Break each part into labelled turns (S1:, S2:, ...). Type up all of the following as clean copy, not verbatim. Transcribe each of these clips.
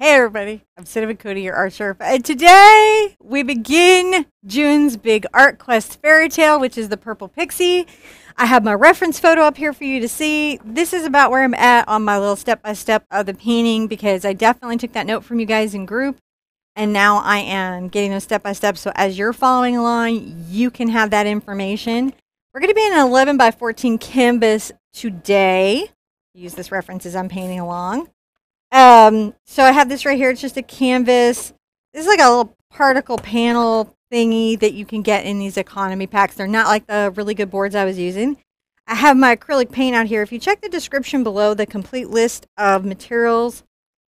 S1: Hey everybody, I'm Cinnamon Cody, your art Sherpa, and today we begin June's big art quest Fairytale, which is the purple Pixie. I have my reference photo up here for you to see. This is about where I'm at on my little step-by-step of the painting because I definitely took that note from you guys in group, and now I am getting those step-by-step, so as you're following along, you can have that information. We're going to be in an 11 by 14 canvas today. Use this reference as I'm painting along. So I have this right here. It's just a canvas. This is like a little particle panel thingy that you can get in these economy packs. They're not like the really good boards I was using. I have my acrylic paint out here. If you check the description below, the complete list of materials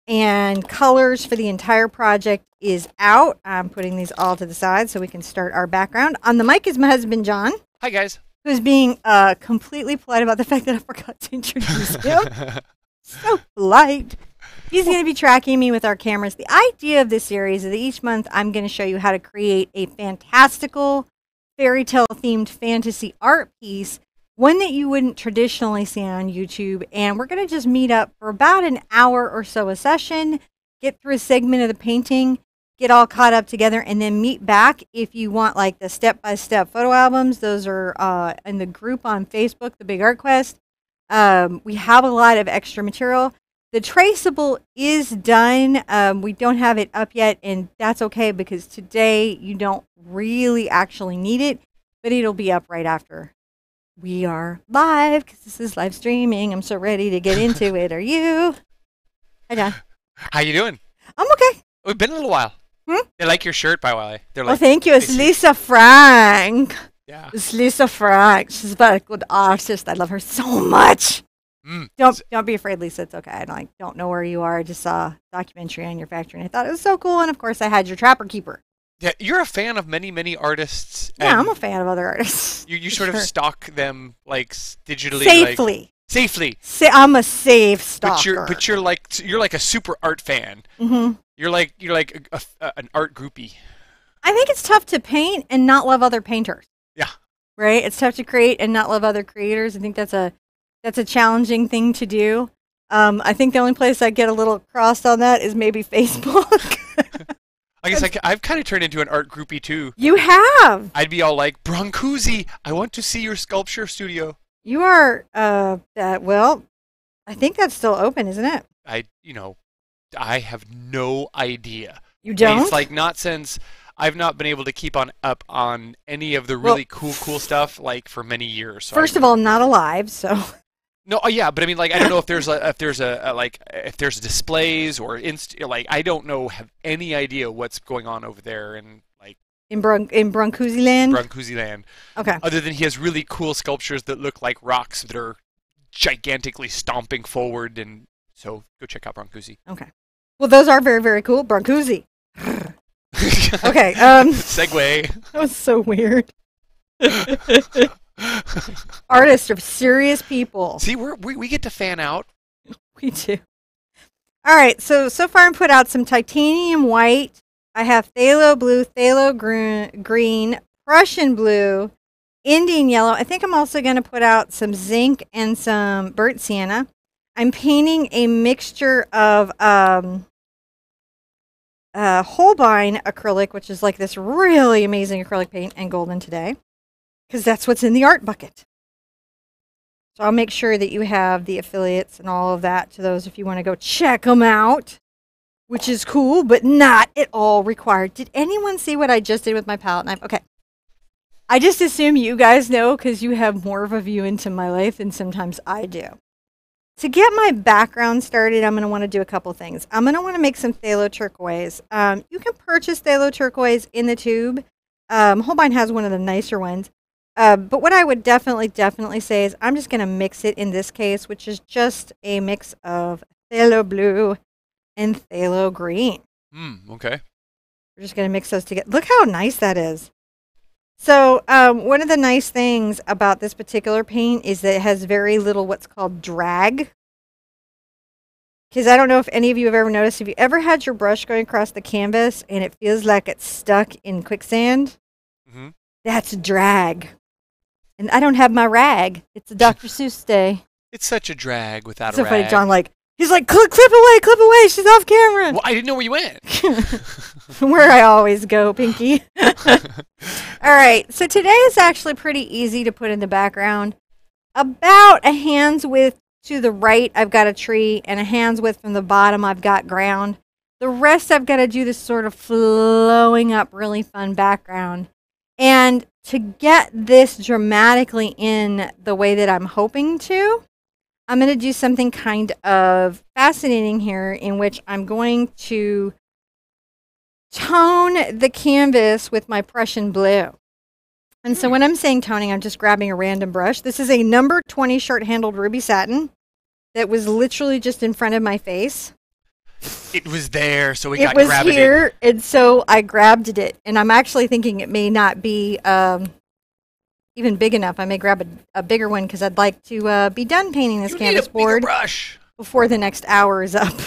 S1: and colors for the entire project is out. I'm putting these all to the side so we can start our background. On the mic is my husband, John.
S2: Hi, guys.
S1: Who's being completely polite about the fact that I forgot to introduce him. So polite. He's going to be tracking me with our cameras. The idea of this series is that each month I'm going to show you how to create a fantastical fairytale themed fantasy art piece, one that you wouldn't traditionally see on YouTube. And we're going to just meet up for about an hour or so a session, get through a segment of the painting, get all caught up together, and then meet back if you want like the step-by-step photo albums. Those are in the group on Facebook, The Big Art Quest. We have a lot of extra material. The traceable is done. We don't have it up yet, and that's okay because today you don't really actually need it, but it'll be up right after we are live because this is live streaming. I'm so ready to get into it. Are you? Hi, John.
S2: How you doing?
S1: I'm okay.
S2: We've been a little while. They like your shirt, by the way. They're like,
S1: Oh, thank you. It's Lisa Frank.
S2: Yeah.
S1: It's Lisa Frank. She's a very good artist. I love her so much. Don't be afraid, Lisa. It's okay. I don't know where you are. I just saw a documentary on your factory, and I thought it was so cool. And of course, I had your Trapper Keeper.
S2: Yeah, you're a fan of many artists.
S1: Yeah, I'm a fan of other artists.
S2: You sort of stalk them like digitally,
S1: safely.
S2: Safely.
S1: I'm a safe stalker.
S2: But you're like a super art fan.
S1: Mm-hmm.
S2: You're like an art groupie.
S1: I think it's tough to paint and not love other painters.
S2: Yeah.
S1: Right. It's tough to create and not love other creators. I think that's a challenging thing to do. I think the only place I get a little crossed on that is maybe Facebook.
S2: I guess I've kind of turned into an art groupie too.
S1: You have.
S2: I'd be all like, Brancusi, I want to see your sculpture studio.
S1: You are, well, I think that's still open, isn't it?
S2: I have no idea.
S1: You don't?
S2: I mean, it's like not since I've not been able to keep up on any of the really cool stuff like for many years. So
S1: first of all, not alive, so.
S2: No, yeah, but I mean, like, I don't know if there's displays or I don't know, have any idea what's going on over there in like
S1: in Brancusi land.
S2: Brancusi land.
S1: Okay.
S2: Other than he has really cool sculptures that look like rocks that are gigantically stomping forward, and so go check out Brancusi.
S1: Okay. Well, those are very, very cool. Brancusi. Okay.
S2: Segue.
S1: That was so weird. Artists are serious people.
S2: See, we get to fan out.
S1: We do. All right. So far I put out some titanium white. I have phthalo blue, phthalo green, Prussian blue, Indian yellow. I think I'm also going to put out some zinc and some burnt sienna. I'm painting a mixture of Holbein acrylic, which is like this really amazing acrylic paint, and golden today, because that's what's in the art bucket. So I'll make sure that you have the affiliates and all of that to those if you want to go check them out, which is cool, but not at all required. Did anyone see what I just did with my palette knife? Okay. I just assume you guys know because you have more of a view into my life than sometimes I do. To get my background started, I'm going to want to do a couple things. I'm going to want to make some phthalo turquoise. You can purchase phthalo turquoise in the tube. Holbein has one of the nicer ones. But what I would definitely say is I'm just going to mix it in this case, which is just a mix of phthalo blue and phthalo green.
S2: Okay.
S1: We're just going to mix those together. Look how nice that is. So one of the nice things about this particular paint is that it has very little what's called drag. Because I don't know if any of you have ever noticed, have you ever had your brush going across the canvas and it feels like it's stuck in quicksand?
S2: Mm-hmm.
S1: That's drag. And I don't have my rag. It's a Dr. Seuss day.
S2: It's such a drag without
S1: so
S2: a rag.
S1: funny, John, like, He's like, clip away, she's off camera.
S2: Well, I didn't know where you went.
S1: Where I always go, Pinky. All right, so today is actually pretty easy to put in the background. About a hand's width to the right, I've got a tree, and a hand's width from the bottom, I've got ground. The rest, I've got to do this sort of flowing up, really fun background. And to get this dramatically in the way that I'm hoping to, I'm going to do something kind of fascinating here, in which I'm going to tone the canvas with my Prussian blue. And so when I'm saying toning, I'm just grabbing a random brush. This is a number 20 short-handled Ruby Satin that was literally just in front of my face.
S2: It was there, so we got
S1: grabbed it. It was here, and so I grabbed it. And I'm actually thinking it may not be even big enough. I may grab a bigger one because I'd like to be done painting this canvas board before the next hour is up.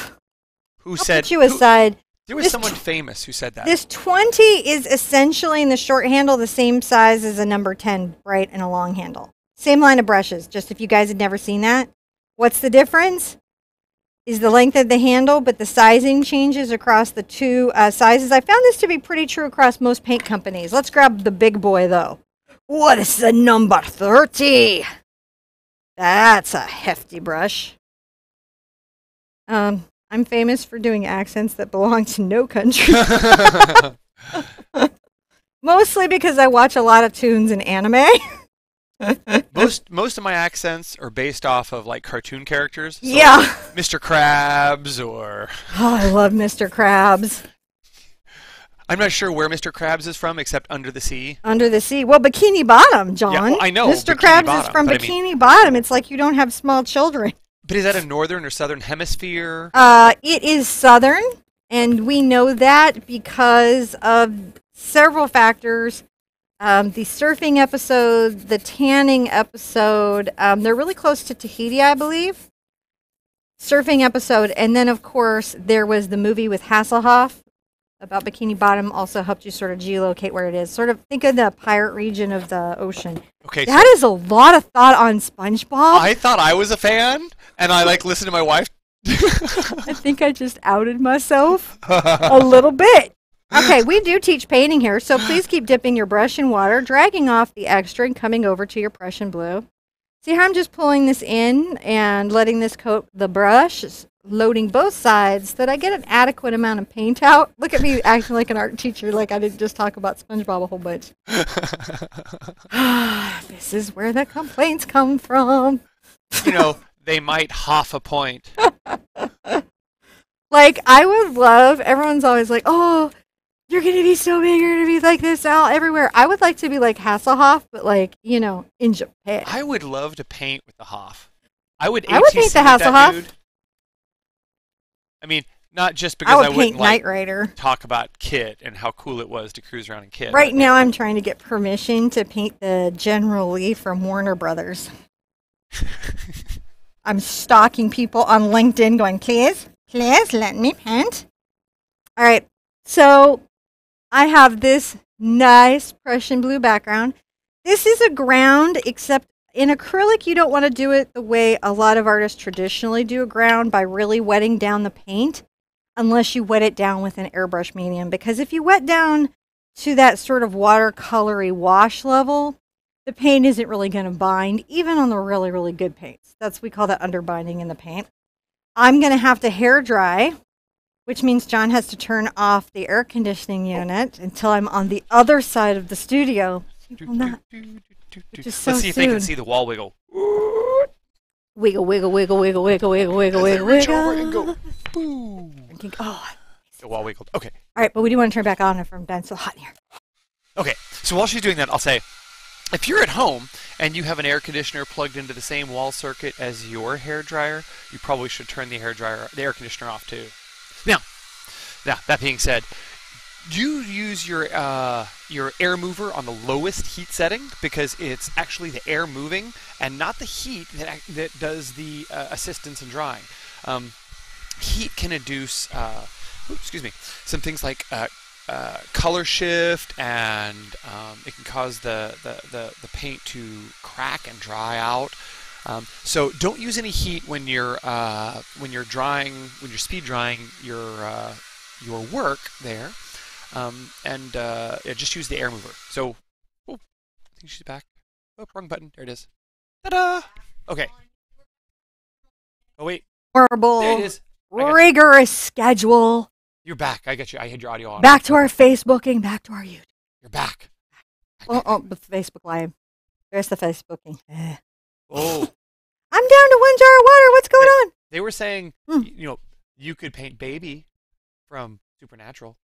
S2: Who said?
S1: Put you aside.
S2: There was someone famous who said that.
S1: This 20 is essentially in the short handle the same size as a number 10 bright and a long handle. Same line of brushes, just if you guys had never seen that. What's the difference? Is the length of the handle, but the sizing changes across the two sizes. I found this to be pretty true across most paint companies. Let's grab the big boy, though. What is the number 30? That's a hefty brush. I'm famous for doing accents that belong to no country. Mostly because I watch a lot of tunes in anime.
S2: Most of my accents are based off of like cartoon characters. So
S1: yeah.
S2: Like Mr. Krabs or...
S1: Oh, I love Mr. Krabs.
S2: I'm not sure where Mr. Krabs is from, except Under the Sea.
S1: Under the Sea. Well, Bikini Bottom, John.
S2: Yeah, well, I know.
S1: Mr. Krabs is from Bikini Bottom. It's like you don't have small children.
S2: But is that a northern or southern hemisphere?
S1: It is southern, and we know that because of several factors. The surfing episode, the tanning episode, they're really close to Tahiti, I believe. Surfing episode, and then, of course, there was the movie with Hasselhoff about Bikini Bottom, also helped you sort of geolocate where it is. Sort of think of the pirate region of the ocean.
S2: Okay,
S1: that is a lot of thought on SpongeBob.
S2: I thought I was a fan, and I like listened to my wife.
S1: I think I just outed myself a little bit. Okay, we do teach painting here, so please keep dipping your brush in water, dragging off the extra and coming over to your Prussian blue. See how I'm just pulling this in and letting this coat the brush, loading both sides, so that I get an adequate amount of paint out. Look at me acting like an art teacher, like I didn't just talk about SpongeBob a whole bunch. This is where the complaints come from.
S2: You know, they might half a point.
S1: Like, I would love, everyone's always like, oh, you're going to be so big, you're going to be like this out everywhere. I would like to be like Hasselhoff, but like, you know, in Japan.
S2: I would love to paint with the Hoff. I would
S1: paint the Hasselhoff.
S2: I mean, not just because I wouldn't
S1: Knight Rider.
S2: Talk about Kit and how cool it was to cruise around in Kit.
S1: Right now I'm trying to get permission to paint the General Lee from Warner Brothers. I'm stalking people on LinkedIn going, please let me paint. All right, so I have this nice Prussian blue background. This is a ground, except in acrylic, you don't want to do it the way a lot of artists traditionally do a ground, by really wetting down the paint, unless you wet it down with an airbrush medium. Because if you wet down to that sort of watercolory wash level, the paint isn't really going to bind, even on the really, really good paints. We call that underbinding in the paint. I'm going to have to hair dry, which means John has to turn off the air conditioning unit until I'm on the other side of the studio. Just so
S2: Let's see if they can see the wall wiggle.
S1: Wiggle, wiggle, wiggle, wiggle, wiggle, wiggle, wiggle, wiggle,
S2: reach over and go. Boom.
S1: Oh,
S2: the wall wiggled. Okay.
S1: All right, but we do want to turn back on if I'm done. So hot in here.
S2: Okay, so while she's doing that, I'll say, if you're at home and you have an air conditioner plugged into the same wall circuit as your hair dryer, you probably should turn the air conditioner off too. Now, that being said, you use your air mover on the lowest heat setting, because it's actually the air moving and not the heat that does the assistance in drying. Heat can induce some things like color shift, and it can cause the paint to crack and dry out. So don't use any heat when you're drying, when you're speed drying your work there, yeah, just use the air mover. So, oh, I think she's back. Oh, wrong button. There it is. Ta-da! Okay. Oh wait.
S1: Horrible,
S2: There it is.
S1: rigorous schedule.
S2: You're back. I got you. I had your audio on.
S1: Back to our Facebooking. Back to our YouTube.
S2: You're back.
S1: Oh, the Facebook Live. There's the Facebooking.
S2: Oh.
S1: I'm down to 1 jar of water. What's going on?
S2: They were saying, you could paint Baby from Supernatural.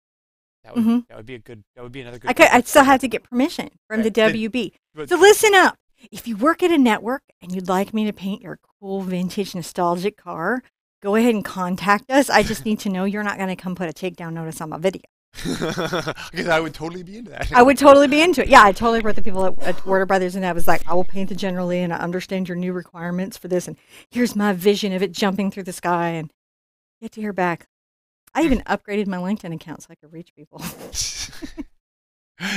S2: That would be another good.
S1: I'd still have to get permission from the WB. So listen up. If you work at a network and you'd like me to paint your cool vintage nostalgic car, go ahead and contact us. I just need to know you're not going to come put a takedown notice on my video.
S2: Because I would totally be into that.
S1: I would totally be into it. Yeah, I totally wrote the people at Warner Brothers, and I was like, I will paint the generally, and I understand your new requirements for this, and here's my vision of it jumping through the sky, and get to hear back. I even upgraded my LinkedIn account so I could reach people.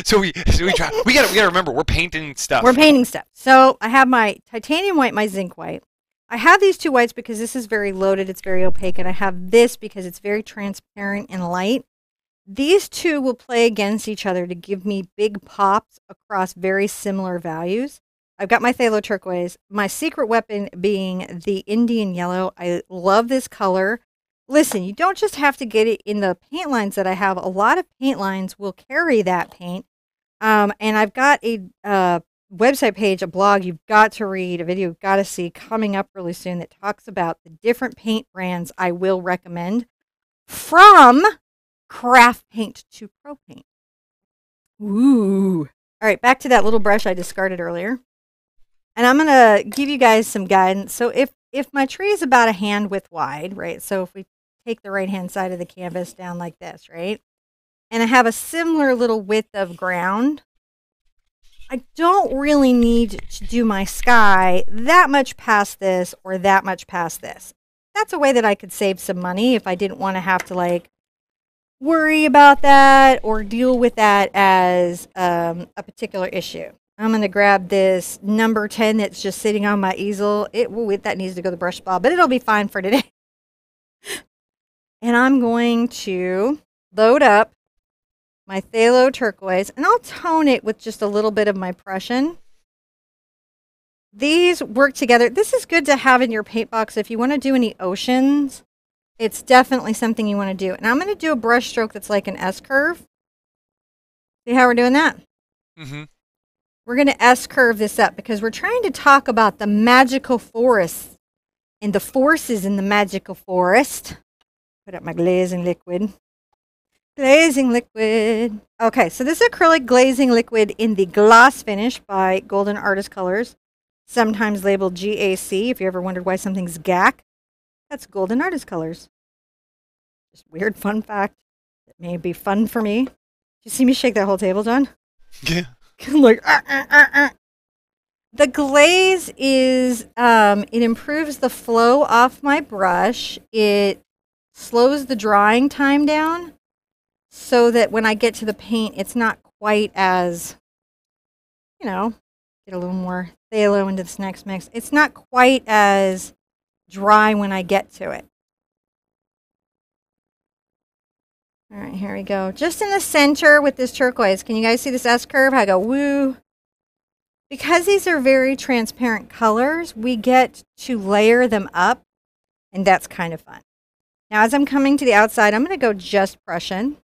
S2: So we try. We gotta remember we're painting stuff.
S1: We're painting stuff. So I have my titanium white, my zinc white. I have these two whites because this is very loaded. It's very opaque, and I have this because it's very transparent and light. These two will play against each other to give me big pops across very similar values. I've got my phthalo turquoise, my secret weapon being the Indian yellow. I love this color. Listen, you don't just have to get it in the paint lines that I have. A lot of paint lines will carry that paint. And I've got a website page, a blog you've got to read, a video you've got to see coming up really soon that talks about the different paint brands I will recommend from craft paint to pro paint. Ooh. All right, back to that little brush I discarded earlier. And I'm going to give you guys some guidance. So if my tree is about a hand width wide, right? So if we take the right-hand side of the canvas down like this, right? And I have a similar little width of ground, I don't really need to do my sky that much past this or that much past this. That's a way that I could save some money if I didn't want to have to like worry about that or deal with that as a particular issue. I'm going to grab this number 10 that's just sitting on my easel. That needs to go to the brush spa, but it'll be fine for today. And I'm going to load up my phthalo turquoise, and I'll tone it with just a little bit of my Prussian. These work together. This is good to have in your paint box if you want to do any oceans. It's definitely something you want to do. And I'm going to do a brush stroke that's like an S-curve. See how we're doing that?
S2: Mm-hmm.
S1: We're going to S-curve this up because we're trying to talk about the magical forest and the forces in the magical forest. Put up my glazing liquid. Glazing liquid. Okay, so this is acrylic glazing liquid in the gloss finish by Golden Artist Colors, sometimes labeled GAC. If you ever wondered why something's GAC, that's Golden Artist Colors. Just weird fun fact that may be fun for me. Did you see me shake that whole table, John?
S2: Yeah.
S1: Like, The glaze is, it improves the flow off my brush. It slows the drying time down so that when I get to the paint, it's not quite as, get a little more phthalo into this next mix. It's not quite as dry when I get to it. All right, here we go. Just in the center with this turquoise. Can you guys see this S-curve? I go, woo. Because these are very transparent colors, we get to layer them up, and that's kind of fun. Now, as I'm coming to the outside, I'm going to go just Prussian.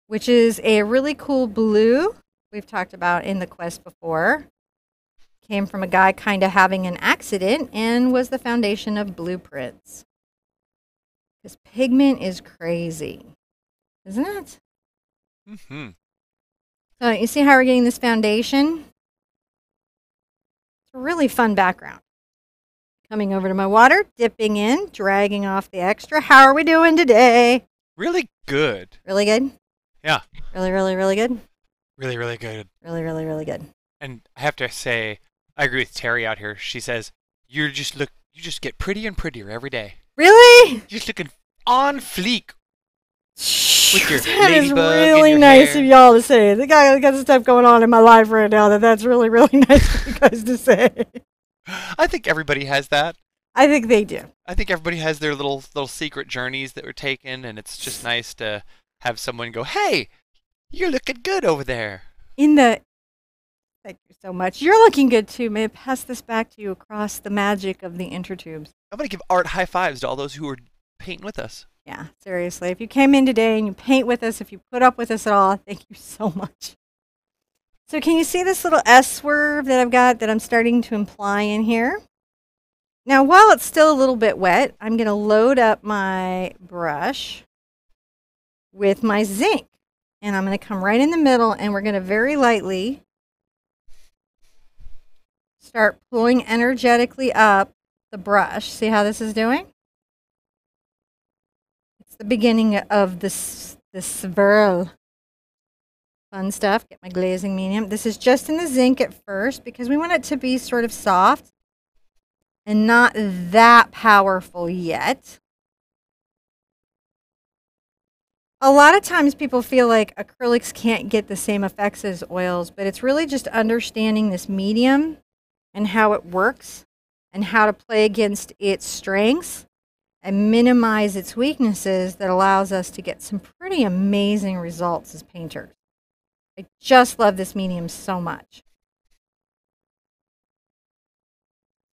S1: Which is a really cool blue we've talked about in the quest before. Came from a guy kind of having an accident and was the foundation of blueprints. Because pigment is crazy, isn't it?
S2: Mm-hmm.
S1: So you see how we're getting this foundation? It's a really fun background. Coming over to my water, dipping in, dragging off the extra. How are we doing today?
S2: Really good.
S1: Really good?
S2: Yeah.
S1: Really, really, really good?
S2: Really, really good.
S1: Really, really, really good.
S2: And I have to say, I agree with Terry out here. She says, you just get prettier and prettier every day.
S1: Really?
S2: You're just looking on fleek.
S1: Shh.
S2: with your
S1: That is
S2: ladybug
S1: really
S2: in your
S1: nice
S2: hair.
S1: of y'all to say. I got some stuff going on in my life right now that's really, really nice for you guys to say.
S2: I think everybody has that.
S1: I think they do.
S2: I think everybody has their little secret journeys that were taken, and it's just nice to have someone go, "Hey, you're looking good over there."
S1: Thank you so much. You're looking good too. May I pass this back to you across the magic of the intertubes?
S2: I'm gonna give art high fives to all those who are painting with us.
S1: Yeah, seriously. If you came in today and you paint with us, if you put up with us at all, thank you so much. So can you see this little S swerve that I've got that I'm starting to imply in here? Now, while it's still a little bit wet, I'm going to load up my brush with my zinc. And I'm going to come right in the middle, and we're going to very lightly start pulling energetically up the brush. See how this is doing? It's the beginning of this swirl. Fun stuff. Get my glazing medium. This is just in the zinc at first because we want it to be sort of soft and not that powerful yet. A lot of times people feel like acrylics can't get the same effects as oils, but it's really just understanding this medium and how it works and how to play against its strengths and minimize its weaknesses that allows us to get some pretty amazing results as painters. I just love this medium so much.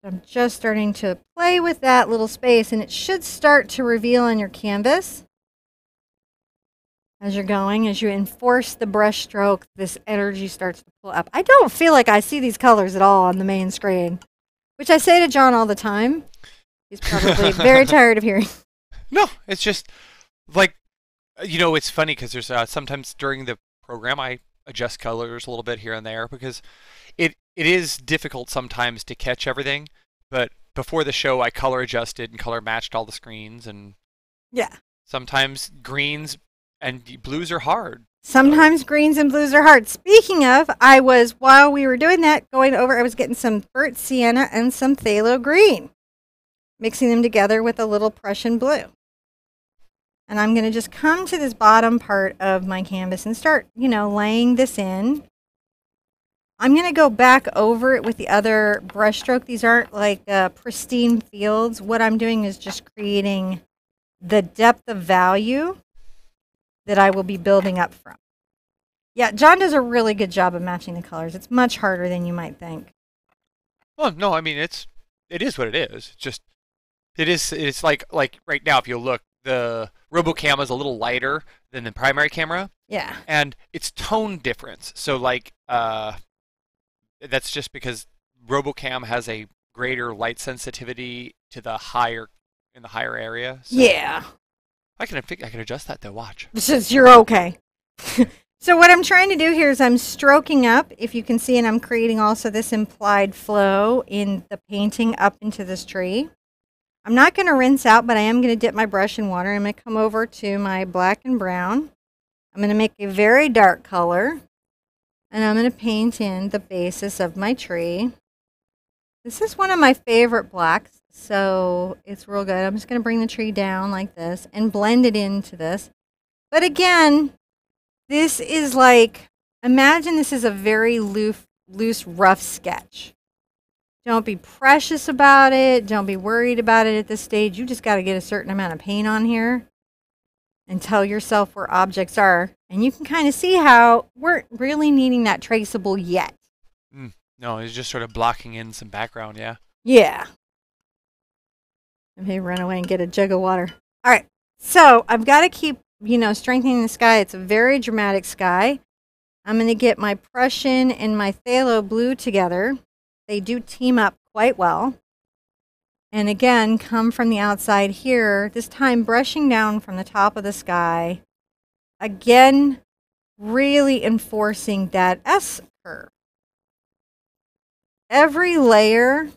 S1: I'm just starting to play with that little space, and it should start to reveal on your canvas as you're going. As you enforce the brush stroke, this energy starts to pull up. I don't feel like I see these colors at all on the main screen, which I say to John all the time. He's probably very tired of hearing.
S2: No, it's just like, it's funny because there's sometimes during the program I adjust colors a little bit here and there because it is difficult sometimes to catch everything. But before the show, I color adjusted and color matched all the screens, and
S1: yeah,
S2: sometimes greens and blues are hard.
S1: Sometimes greens and blues are hard. Speaking of, while we were doing that, I was getting some burnt sienna and some phthalo green, mixing them together with a little Prussian blue. And I'm going to just come to this bottom part of my canvas and start, laying this in. I'm going to go back over it with the other brush stroke. These aren't like pristine fields. What I'm doing is just creating the depth of value that I will be building up from. Yeah, John does a really good job of matching the colors. It's much harder than you might think.
S2: Well, no, I mean, it is what it is. It's like right now, if you look, the RoboCam is a little lighter than the primary camera.
S1: Yeah.
S2: And it's tone difference. So that's just because RoboCam has a greater light sensitivity to the higher area. So
S1: yeah.
S2: I can adjust that though. Watch.
S1: Since you're okay. So what I'm trying to do here is I'm stroking up, if you can see, and I'm creating also this implied flow in the painting up into this tree. I'm not going to rinse out, but I am going to dip my brush in water. I'm going to come over to my black and brown. I'm going to make a very dark color, and I'm going to paint in the basis of my tree. This is one of my favorite blacks, so it's real good. I'm just going to bring the tree down like this and blend it into this. But again, this is like, imagine this is a very loose, rough sketch. Don't be precious about it. Don't be worried about it at this stage. You just got to get a certain amount of paint on here and tell yourself where objects are. And you can kind of see how we're really needing that traceable yet.
S2: No, it's just sort of blocking in some background, yeah?
S1: Yeah. I may run away and get a jug of water. All right. So I've got to keep, strengthening the sky. It's a very dramatic sky. I'm going to get my Prussian and my phthalo blue together. They do team up quite well. And again, come from the outside here, this time brushing down from the top of the sky. Again, really enforcing that S curve. Every layer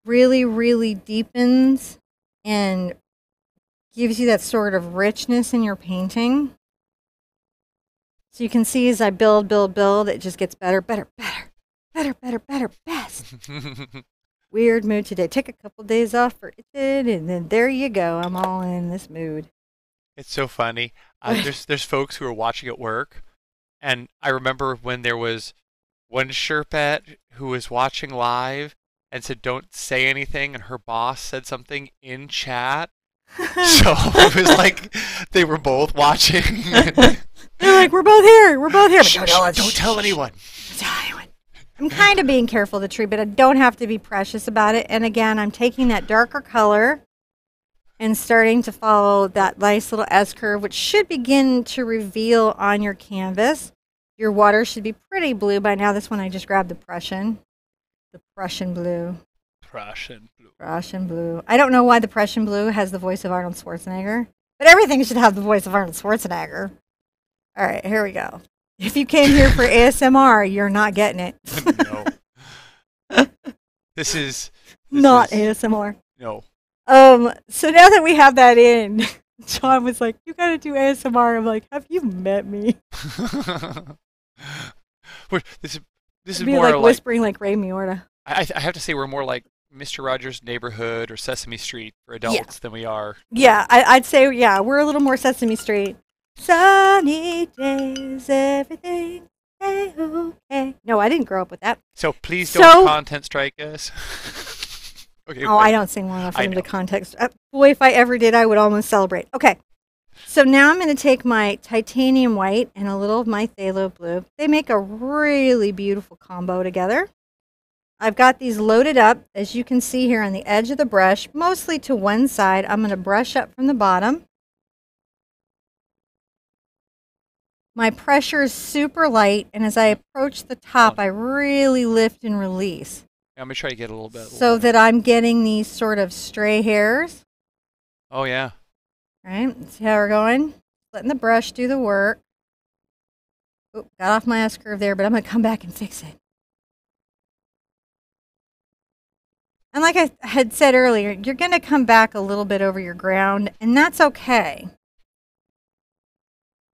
S1: really, really deepens and gives you that sort of richness in your painting. So you can see as I build, it just gets better, better, best. Weird mood today. Took a couple days off for it, and then there you go. I'm all in this mood.
S2: It's so funny. There's folks who are watching at work, and I remember when there was one Sherpa who was watching live and said, "Don't say anything," and her boss said something in chat. So it was like they were both watching.
S1: They're like, we're both here. We're both here.
S2: Shh, don't tell anyone.
S1: Don't tell anyone. I'm kind of being careful of the tree, but I don't have to be precious about it. And again, I'm taking that darker color and starting to follow that nice little S-curve, which should begin to reveal on your canvas. Your water should be pretty blue by now. This one I just grabbed the Prussian blue. Prussian blue. I don't know why the Prussian blue has the voice of Arnold Schwarzenegger, but everything should have the voice of Arnold Schwarzenegger. All right, here we go. If you came here for ASMR, you're not getting it.
S2: No. This is
S1: not ASMR.
S2: No.
S1: So now that we have that in, John was like, "You gotta do ASMR." I'm like, "Have you met me?"
S2: This is
S1: be
S2: more
S1: like whispering like Ray Miorda.
S2: I have to say we're more like Mr. Rogers' Neighborhood or Sesame Street for adults than we are.
S1: Yeah, I'd say we're a little more Sesame Street. Sunny days, everything okay. No, I didn't grow up with that.
S2: So please don't content strike us. Okay.
S1: Oh, I don't sing well enough for them to context. Boy, if I ever did, I would almost celebrate. Okay. So now I'm going to take my titanium white and a little of my phthalo blue. They make a really beautiful combo together. I've got these loaded up, as you can see here on the edge of the brush, mostly to one side. I'm going to brush up from the bottom. My pressure is super light, and as I approach the top, I really lift and release.
S2: I'm going to try to get a little bit.
S1: So that I'm getting these sort of stray hairs.
S2: Oh, yeah.
S1: All right, see how we're going? Letting the brush do the work. Oop, got off my S-curve there, but I'm going to come back and fix it. And like I had said earlier, you're going to come back a little bit over your ground, and that's okay.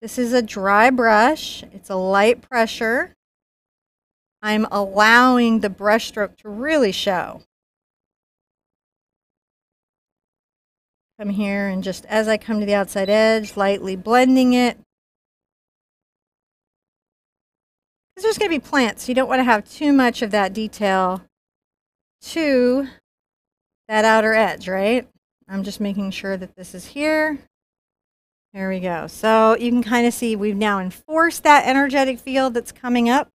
S1: This is a dry brush. It's a light pressure. I'm allowing the brush stroke to really show. Come here and just as I come to the outside edge, lightly blending it. Because there's going to be plants, so you don't want to have too much of that detail to that outer edge, right? I'm just making sure that this is here. There we go. So you can kind of see we've now enforced that energetic field that's coming up.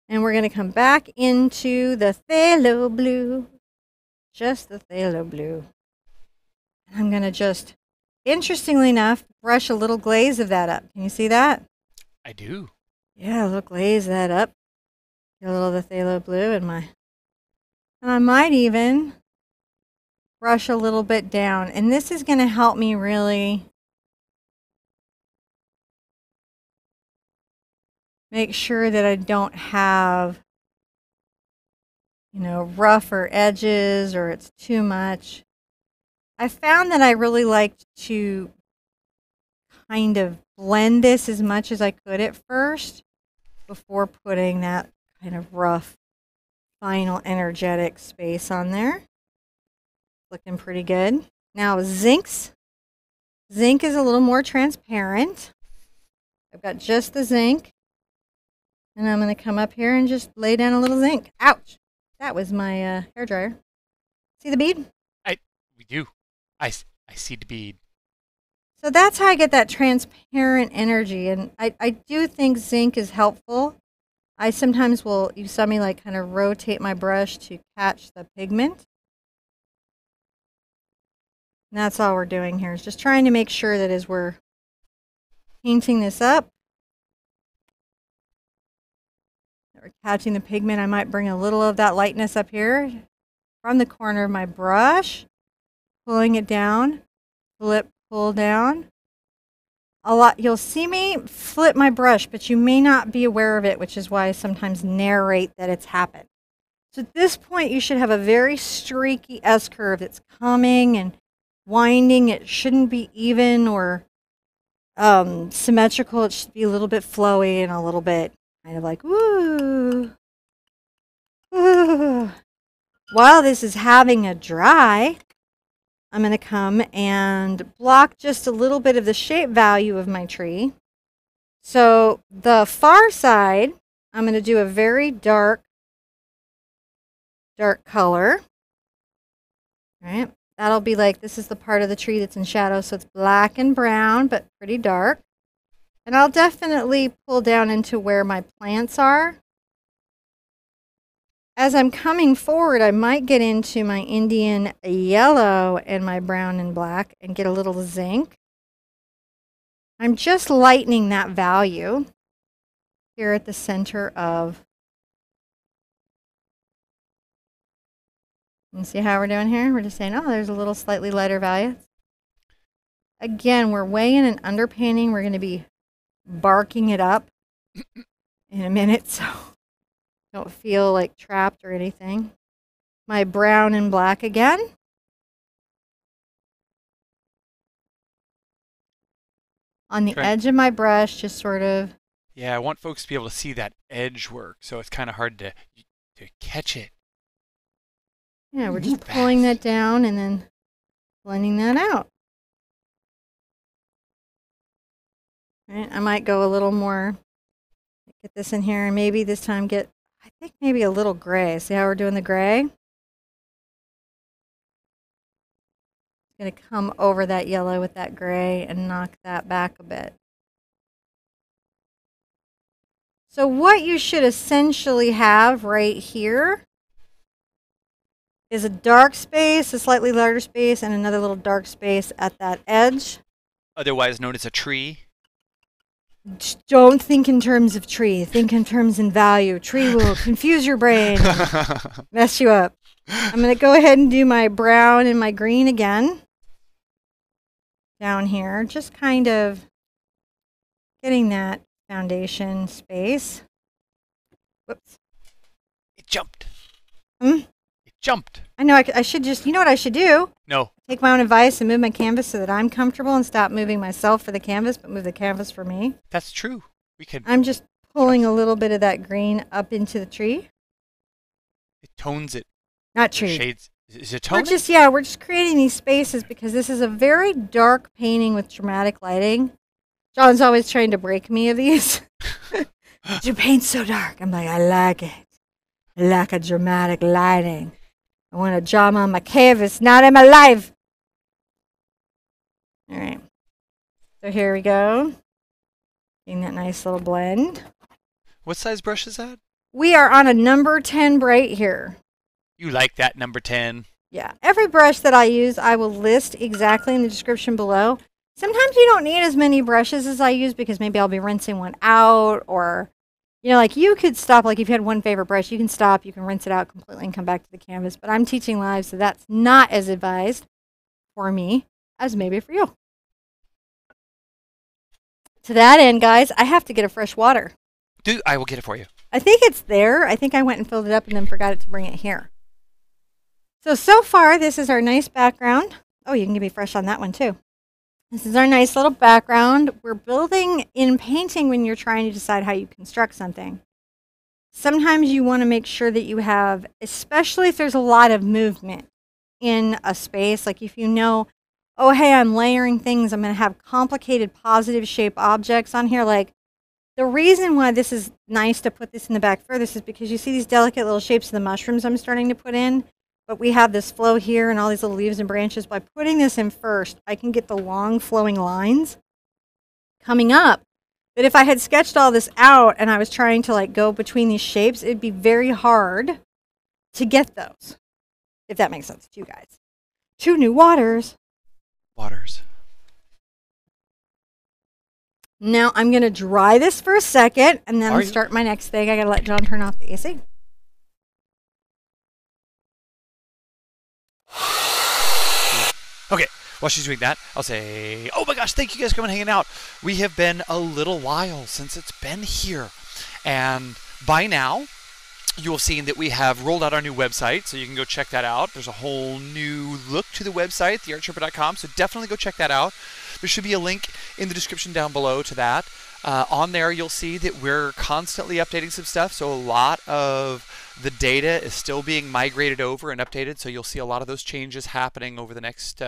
S1: And we're going to come back into the phthalo blue. Just the phthalo blue. I'm going to just, interestingly enough, brush a little glaze of that up. Can you see that?
S2: I do.
S1: Yeah, a little glaze that up. Get a little of the phthalo blue in my... And I might even brush a little bit down. And this is going to help me really make sure that I don't have, you know, rougher edges or it's too much. I found that I really liked to kind of blend this as much as I could at first before putting that kind of rough final energetic space on there. Looking pretty good. Now zincs. Zinc is a little more transparent. I've got just the zinc. And I'm going to come up here and just lay down a little zinc. Ouch. That was my hairdryer. See the bead?
S2: We do. I see the bead.
S1: So that's how I get that transparent energy. And I do think zinc is helpful. I sometimes will, you saw me like kind of rotate my brush to catch the pigment. And that's all we're doing here is just trying to make sure that as we're painting this up, that we're catching the pigment. I might bring a little of that lightness up here from the corner of my brush, pulling it down, flip, pull down. A lot, you'll see me flip my brush, but you may not be aware of it, which is why I sometimes narrate that it's happened. So at this point, you should have a very streaky S-curve that's coming and winding. It shouldn't be even or symmetrical. It should be a little bit flowy and a little bit kind of like, woo. Woo. While this is having a dry, I'm going to come and block just a little bit of the shape value of my tree. So the far side, I'm going to do a very dark color. All right. That'll be like, this is the part of the tree that's in shadow, so it's black and brown, but pretty dark. And I'll definitely pull down into where my plants are. As I'm coming forward, I might get into my Indian yellow and my brown and black and get a little zinc. I'm just lightening that value here at the center of. And see how we're doing here? We're just saying, oh, there's a little slightly lighter value. Again, we're way in and underpainting. We're going to be barking it up in a minute, so don't feel like trapped or anything. My brown and black again. On the edge of my brush, just sort of.
S2: Yeah, I want folks to be able to see that edge work, so it's kind of hard to catch it.
S1: Yeah, we're just pulling that down and then blending that out. Right, I might go a little more, get this in here, and maybe this time get, I think maybe a little gray. See how we're doing the gray? It's going to come over that yellow with that gray and knock that back a bit. So what you should essentially have right here is a dark space, a slightly lighter space, and another little dark space at that edge.
S2: Otherwise known as a tree.
S1: Don't think in terms of tree. Think in terms in value. Tree will confuse your brain, mess you up. I'm going to go ahead and do my brown and my green again. Down here, just kind of getting that foundation space. Whoops.
S2: It jumped.
S1: Jumped. I know, I should just, you know what I should do?
S2: No.
S1: Take my own advice and move my canvas so that I'm comfortable and stop moving myself for the canvas, but move the canvas for me.
S2: That's true. We can.
S1: I'm just pulling a little bit of that green up into the tree.
S2: It tones it.
S1: Not tree.
S2: Shades. Is it toning?
S1: We're just creating these spaces because this is a very dark painting with dramatic lighting. John's always trying to break me of these. You paint so dark. I'm like, I like it. I like a dramatic lighting. I want to draw on my canvas, not in my life. All right. So here we go. Getting that nice little blend.
S2: What size brush is that?
S1: We are on a number 10 bright here.
S2: You like that number 10?
S1: Yeah. Every brush that I use, I will list exactly in the description below. Sometimes you don't need as many brushes as I use because maybe I'll be rinsing one out, or you know, like you could stop, like if you had one favorite brush, you can stop, you can rinse it out completely and come back to the canvas. But I'm teaching live, so that's not as advised for me as maybe for you. To that end, guys, I have to get a fresh water.
S2: Dude, I will get it for you.
S1: I think it's there. I think I went and filled it up and then forgot it to bring it here. So far, this is our nice background. Oh, you can give me fresh on that one too. This is our nice little background. We're building in painting when you're trying to decide how you construct something. Sometimes you want to make sure that you have, especially if there's a lot of movement in a space, like if you know, oh, hey, I'm layering things, I'm going to have complicated positive shape objects on here. Like the reason why this is nice to put this in the back furthest is because you see these delicate little shapes of the mushrooms I'm starting to put in. But we have this flow here and all these little leaves and branches. By putting this in first, I can get the long flowing lines coming up. But if I had sketched all this out and I was trying to like go between these shapes, it'd be very hard to get those. If that makes sense to you guys. 2 new waters. Now I'm going to dry this for a second and then start my next thing. I got to let John turn off the AC.
S2: Okay, while she's doing that, I'll say, oh my gosh, thank you guys for coming and hanging out. We have been a little while since it's been here. And by now, you will have seen that we have rolled out our new website, so you can go check that out. There's a whole new look to the website, TheArtSherpa.com, so definitely go check that out. There should be a link in the description down below to that. On there, you'll see that we're constantly updating some stuff. So a lot of the data is still being migrated over and updated. So you'll see a lot of those changes happening over the next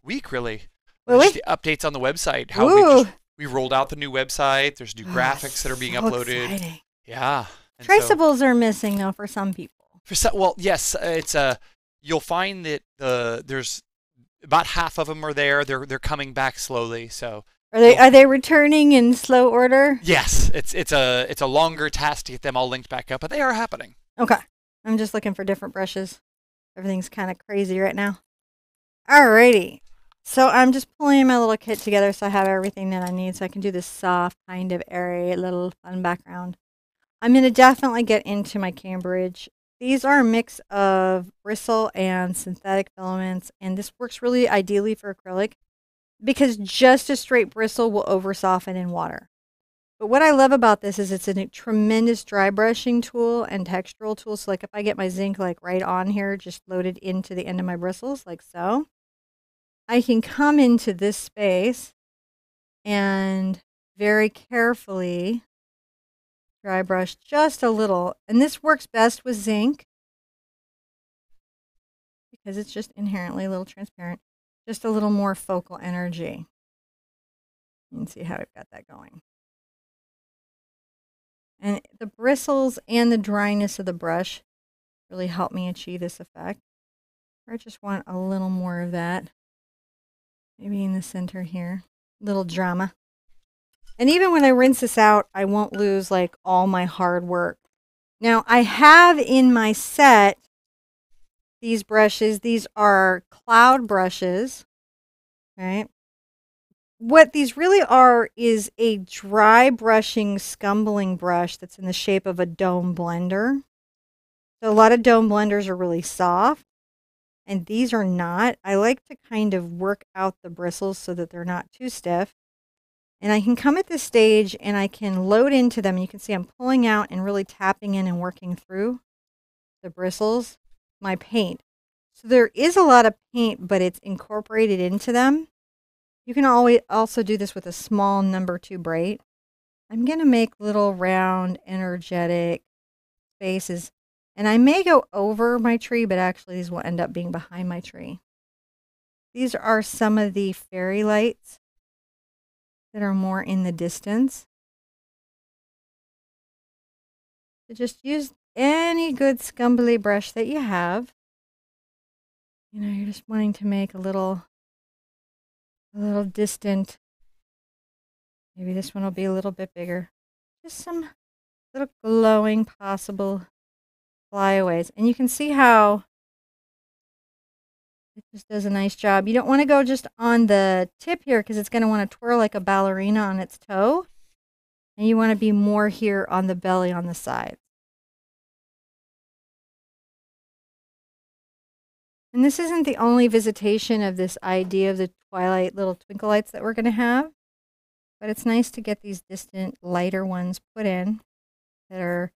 S2: week, really. Just the updates on the website. How we rolled out the new website. There's new graphics that are being uploaded.
S1: Exciting.
S2: Yeah. And
S1: traceables are missing though for some people.
S2: Well, yes, it's you'll find that there's about half of them are there. They're coming back slowly. So
S1: are they returning in slow order?
S2: Yes, it's a longer task to get them all linked back up, but they are happening.
S1: Okay, I'm just looking for different brushes. Everything's kind of crazy right now. Alrighty, so I'm just pulling my little kit together so I have everything that I need so I can do this soft kind of airy little fun background. I'm going to definitely get into my Cambridge. These are a mix of bristle and synthetic filaments, and this works really ideally for acrylic because just a straight bristle will over soften in water. But what I love about this is it's a tremendous dry brushing tool and textural tool. So like if I get my zinc like right on here, just loaded into the end of my bristles like so, I can come into this space and very carefully dry brush just a little. And this works best with zinc because it's just inherently a little transparent. Just a little more focal energy. You can see how I've got that going. And the bristles and the dryness of the brush really help me achieve this effect. I just want a little more of that. Maybe in the center here. Little drama. And even when I rinse this out, I won't lose like all my hard work. Now I have in my set these brushes. These are cloud brushes, right? What these really are is a dry brushing scumbling brush that's in the shape of a dome blender. So a lot of dome blenders are really soft, and these are not. I like to kind of work out the bristles so that they're not too stiff. And I can come at this stage and I can load into them. You can see I'm pulling out and really tapping in and working through the bristles, my paint. So there is a lot of paint, but it's incorporated into them. You can always also do this with a small number 2 braid. I'm going to make little round, energetic spaces. And I may go over my tree, but actually these will end up being behind my tree. These are some of the fairy lights that are more in the distance. So just use any good scumbly brush that you have. You know, you're just wanting to make a little distant. Maybe this one will be a little bit bigger. Just some little glowing possible flyaways. And you can see how it just does a nice job. You don't want to go just on the tip here because it's going to want to twirl like a ballerina on its toe. And you want to be more here on the belly on the side. And this isn't the only visitation of this idea of the twilight little twinkle lights that we're going to have. But it's nice to get these distant, lighter ones put in that are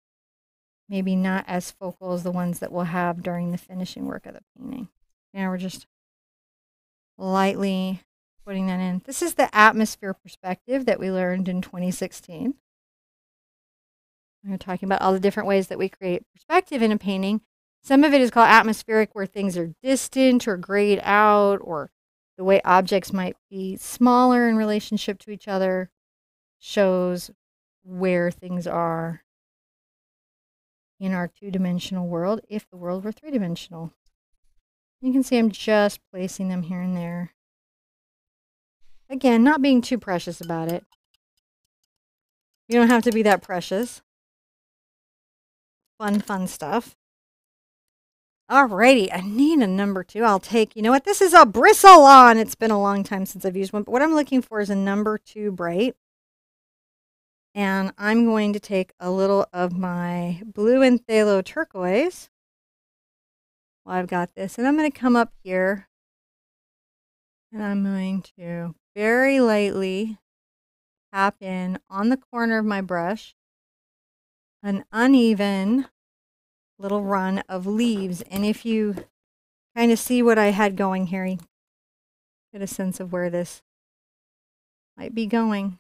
S1: maybe not as focal as the ones that we'll have during the finishing work of the painting. Now we're just lightly putting that in. This is the atmosphere perspective that we learned in 2016. We're talking about all the different ways that we create perspective in a painting. Some of it is called atmospheric, where things are distant or grayed out, or the way objects might be smaller in relationship to each other shows where things are in our 2-dimensional world, if the world were 3-dimensional. You can see I'm just placing them here and there. Again, not being too precious about it. You don't have to be that precious. Fun stuff. Alrighty, I need a number 2. I'll take, you know what, this is a Bristlon. It's been a long time since I've used one, but what I'm looking for is a number 2 bright. And I'm going to take a little of my blue and phthalo turquoise. Well, I've got this, and I'm going to come up here, and I'm going to very lightly tap in on the corner of my brush an uneven little run of leaves. And if you kind of see what I had going here, you get a sense of where this might be going.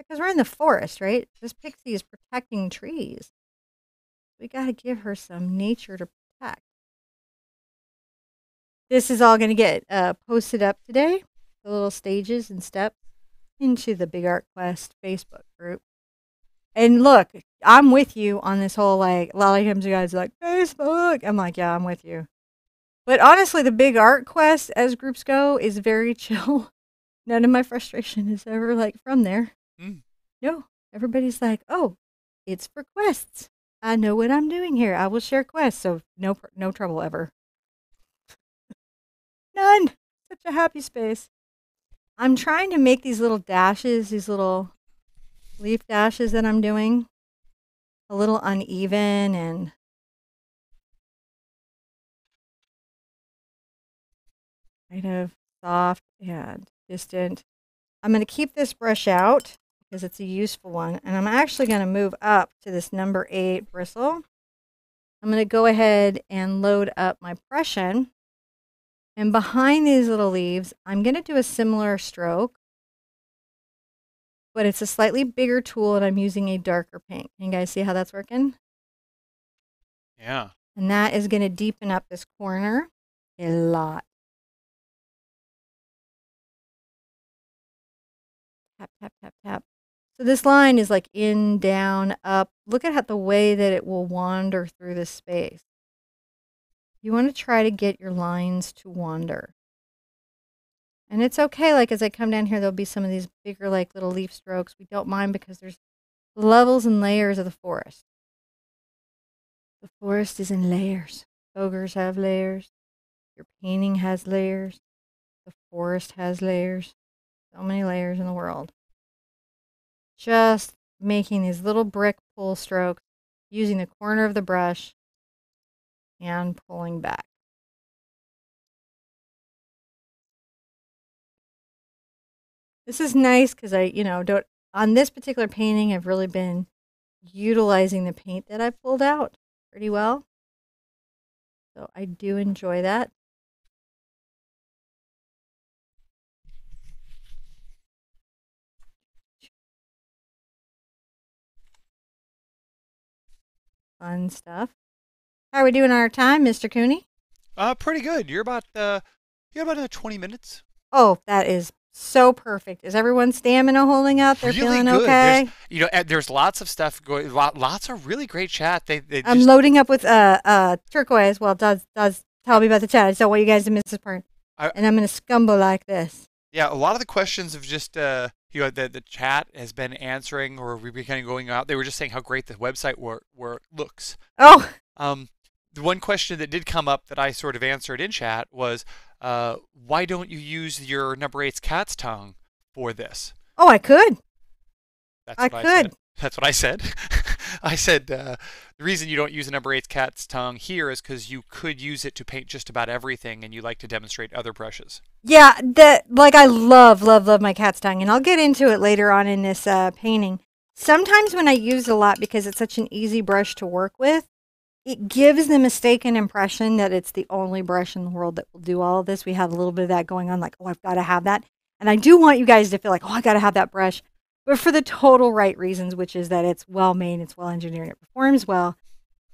S1: Because we're in the forest, right? This pixie is protecting trees. We got to give her some nature to protect. This is all going to get posted up today, the little stages and steps, into the Big Art Quest Facebook group. And look, I'm with you on this whole, like, a lot of times you guys are like, Facebook. I'm like, yeah, I'm with you. But honestly, the Big Art Quest, as groups go, is very chill. None of my frustration is ever, like, from there. No, everybody's like, oh, it's for quests. I know what I'm doing here. I will share quests, so no trouble ever. None. Such a happy space. I'm trying to make these little dashes, these little leaf dashes that I'm doing, a little uneven and kind of soft and distant. I'm going to keep this brush out because it's a useful one. And I'm actually going to move up to this number 8 bristle. I'm going to go ahead and load up my Prussian. And behind these little leaves, I'm going to do a similar stroke. But it's a slightly bigger tool and I'm using a darker pink. Can you guys see how that's working?
S2: Yeah.
S1: And that is going to deepen up this corner a lot. Tap, tap, tap, tap. So this line is like in, down, up. Look at the way that it will wander through this space. You want to try to get your lines to wander. And it's okay, like as I come down here, there'll be some of these bigger like little leaf strokes. We don't mind because there's levels and layers of the forest. The forest is in layers. Ogres have layers. Your painting has layers. The forest has layers. So many layers in the world. Just making these little brick pull strokes, using the corner of the brush and pulling back. This is nice because on this particular painting, I've really been utilizing the paint that I pulled out pretty well. So I do enjoy that. Fun stuff. How are we doing on our time, Mr. Cooney?
S2: Pretty good. You're about 20 minutes.
S1: Oh, that is so perfect. Is everyone's stamina holding up? They're
S2: really
S1: feeling
S2: good.
S1: okay?
S2: There's lots of stuff going. Lots of really great chat.
S1: I'm loading up with turquoise. Well, does tell me about the chat. I just don't want you guys to miss this part. And I'm going to scumbo like this.
S2: Yeah, a lot of the questions of just the chat has been answering, or we've been kind of going out. They were just saying how great the website looks.
S1: Oh.
S2: The one question that did come up that I sort of answered in chat was, why don't you use your number 8's cat's tongue for this?
S1: Oh, I could.
S2: I could. That's what I said. I said the reason you don't use a number 8's cat's tongue here is because you could use it to paint just about everything, and you like to demonstrate other brushes.
S1: Yeah, I love my cat's tongue, and I'll get into it later on in this painting. Sometimes when I use it a lot because it's such an easy brush to work with, it gives the mistaken impression that it's the only brush in the world that will do all of this. We have a little bit of that going on, like, oh, I've got to have that. And I do want you guys to feel like, oh, I got to have that brush, but for the total right reasons, which is that it's well made, it's well engineered, it performs well.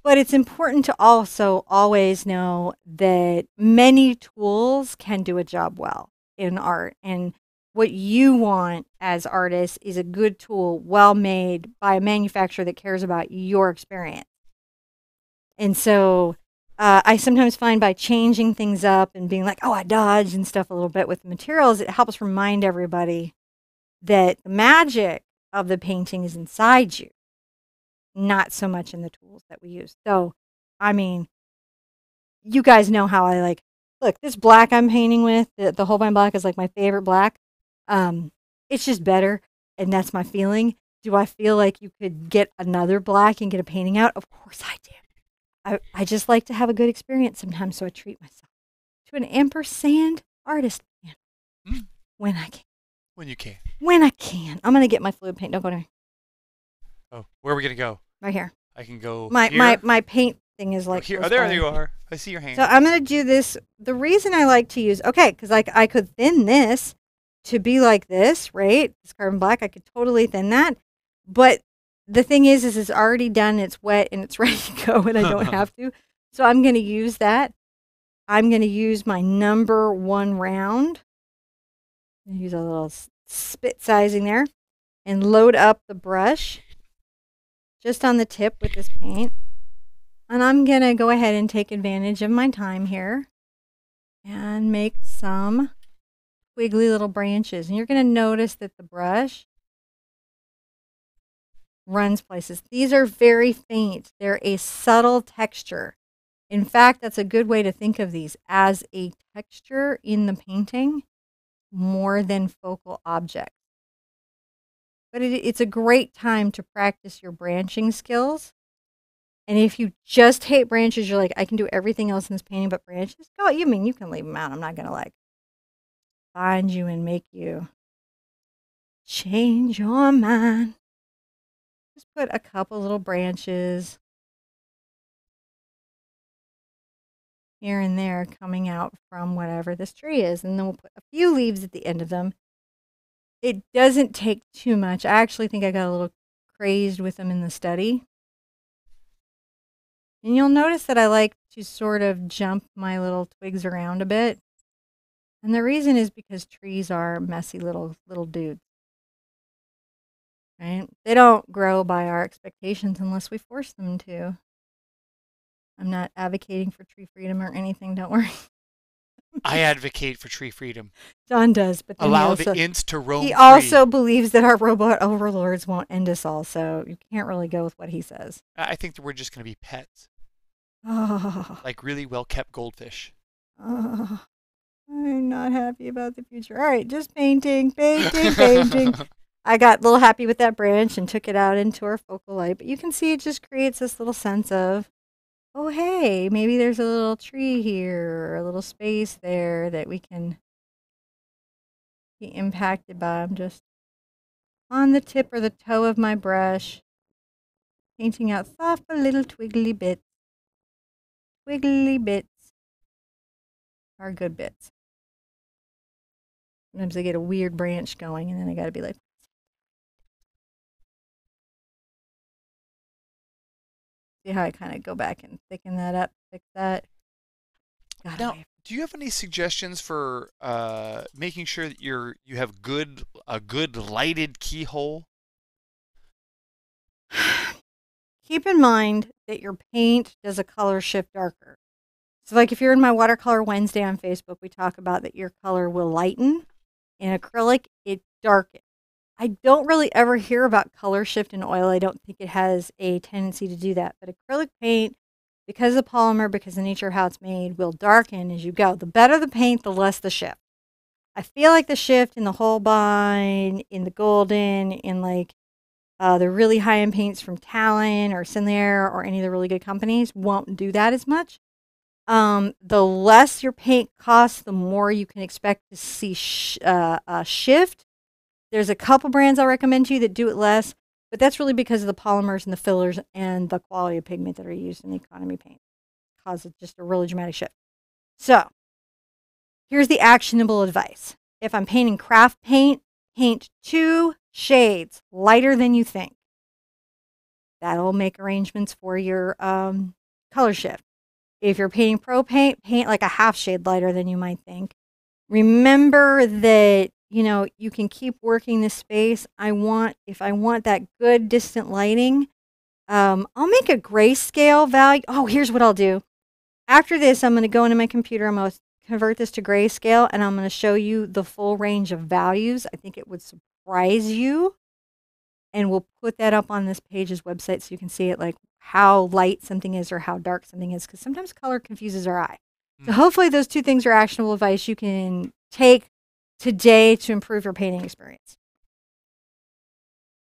S1: But it's important to also always know that many tools can do a job well in art. And what you want as artists is a good tool, well made by a manufacturer that cares about your experience. And so I sometimes find by changing things up and being like, oh, I dodged and stuff a little bit with the materials, it helps remind everybody that the magic of the painting is inside you, not so much in the tools that we use. So, I mean, you guys know how I like, look, this black I'm painting with, the Holbein black is like my favorite black. It's just better, and that's my feeling. Do I feel like you could get another black and get a painting out? Of course I do. I just like to have a good experience sometimes, so I treat myself to an ampersand artist when I can.
S2: When you can.
S1: When I can. I'm going to get my fluid paint. Don't go there.
S2: Oh, where are we going to go?
S1: Right here.
S2: I can go
S1: here? My paint thing is like...
S2: here. Oh, there you are. I see your hand.
S1: So I'm going to do this. The reason I like to use... Okay, because I could thin this to be like this, right? This carbon black, I could totally thin that. But the thing is it's already done, it's wet, and it's ready to go, and I don't have to. So I'm going to use that. I'm going to use my number 1 round. Use a little spit sizing there. And load up the brush just on the tip with this paint. And I'm going to go ahead and take advantage of my time here and make some wiggly little branches. And you're going to notice that the brush runs places. These are very faint. They're a subtle texture. In fact, that's a good way to think of these, as a texture in the painting more than focal objects. But it's a great time to practice your branching skills. And if you just hate branches, you're like, I can do everything else in this painting but branches. Oh, you mean you can leave them out. I'm not going to like find you and make you change your mind. Just put a couple little branches here and there coming out from whatever this tree is. And then we'll put a few leaves at the end of them. It doesn't take too much. I actually think I got a little crazed with them in the study. And you'll notice that I like to sort of jump my little twigs around a bit. And the reason is because trees are messy little dudes. Right? They don't grow by our expectations unless we force them to. I'm not advocating for tree freedom or anything, don't worry.
S2: I advocate for tree freedom.
S1: John does, but then
S2: allow the ints to roam free.
S1: He also believes that our robot overlords won't end us all, so you can't really go with what he says.
S2: I think that we're just going to be pets.
S1: Oh.
S2: Like really well-kept goldfish.
S1: Oh. I'm not happy about the future. All right, just painting, painting, painting. I got a little happy with that branch and took it out into our focal light, but you can see it just creates this little sense of, oh, hey, maybe there's a little tree here or a little space there that we can be impacted by. I'm just on the tip or the toe of my brush, painting out soft little twiggly bits. Wiggly bits are good bits. Sometimes I get a weird branch going and then I got to be like, see how I kind of go back and thicken that up, fix that.
S2: Now, do you have any suggestions for making sure that you have a good lighted keyhole?
S1: Keep in mind that your paint does a color shift darker. So like if you're in my Watercolor Wednesday on Facebook, we talk about that your color will lighten. In acrylic, it darkens. I don't really ever hear about color shift in oil. I don't think it has a tendency to do that. But acrylic paint, because of polymer, because of the nature of how it's made, will darken as you go. The better the paint, the less the shift. I feel like the shift in the Holbein, in the Golden, in like the really high-end paints from Talon or Sinlair or any of the really good companies won't do that as much. The less your paint costs, the more you can expect to see a shift. There's a couple brands I'll recommend to you that do it less, but that's really because of the polymers and the fillers and the quality of pigment that are used in the economy paint. It causes just a really dramatic shift. So, here's the actionable advice. If I'm painting craft paint, paint 2 shades lighter than you think. That'll make arrangements for your color shift. If you're painting pro paint, paint like a half shade lighter than you might think. Remember that, you know, you can keep working this space. If I want that good distant lighting, I'll make a grayscale value. Oh, here's what I'll do. After this, I'm going to go into my computer. I'm going to convert this to grayscale, and I'm going to show you the full range of values. I think it would surprise you. And we'll put that up on this page's website so you can see it, like how light something is or how dark something is, because sometimes color confuses our eye. So hopefully those 2 things are actionable advice you can take today to improve your painting experience.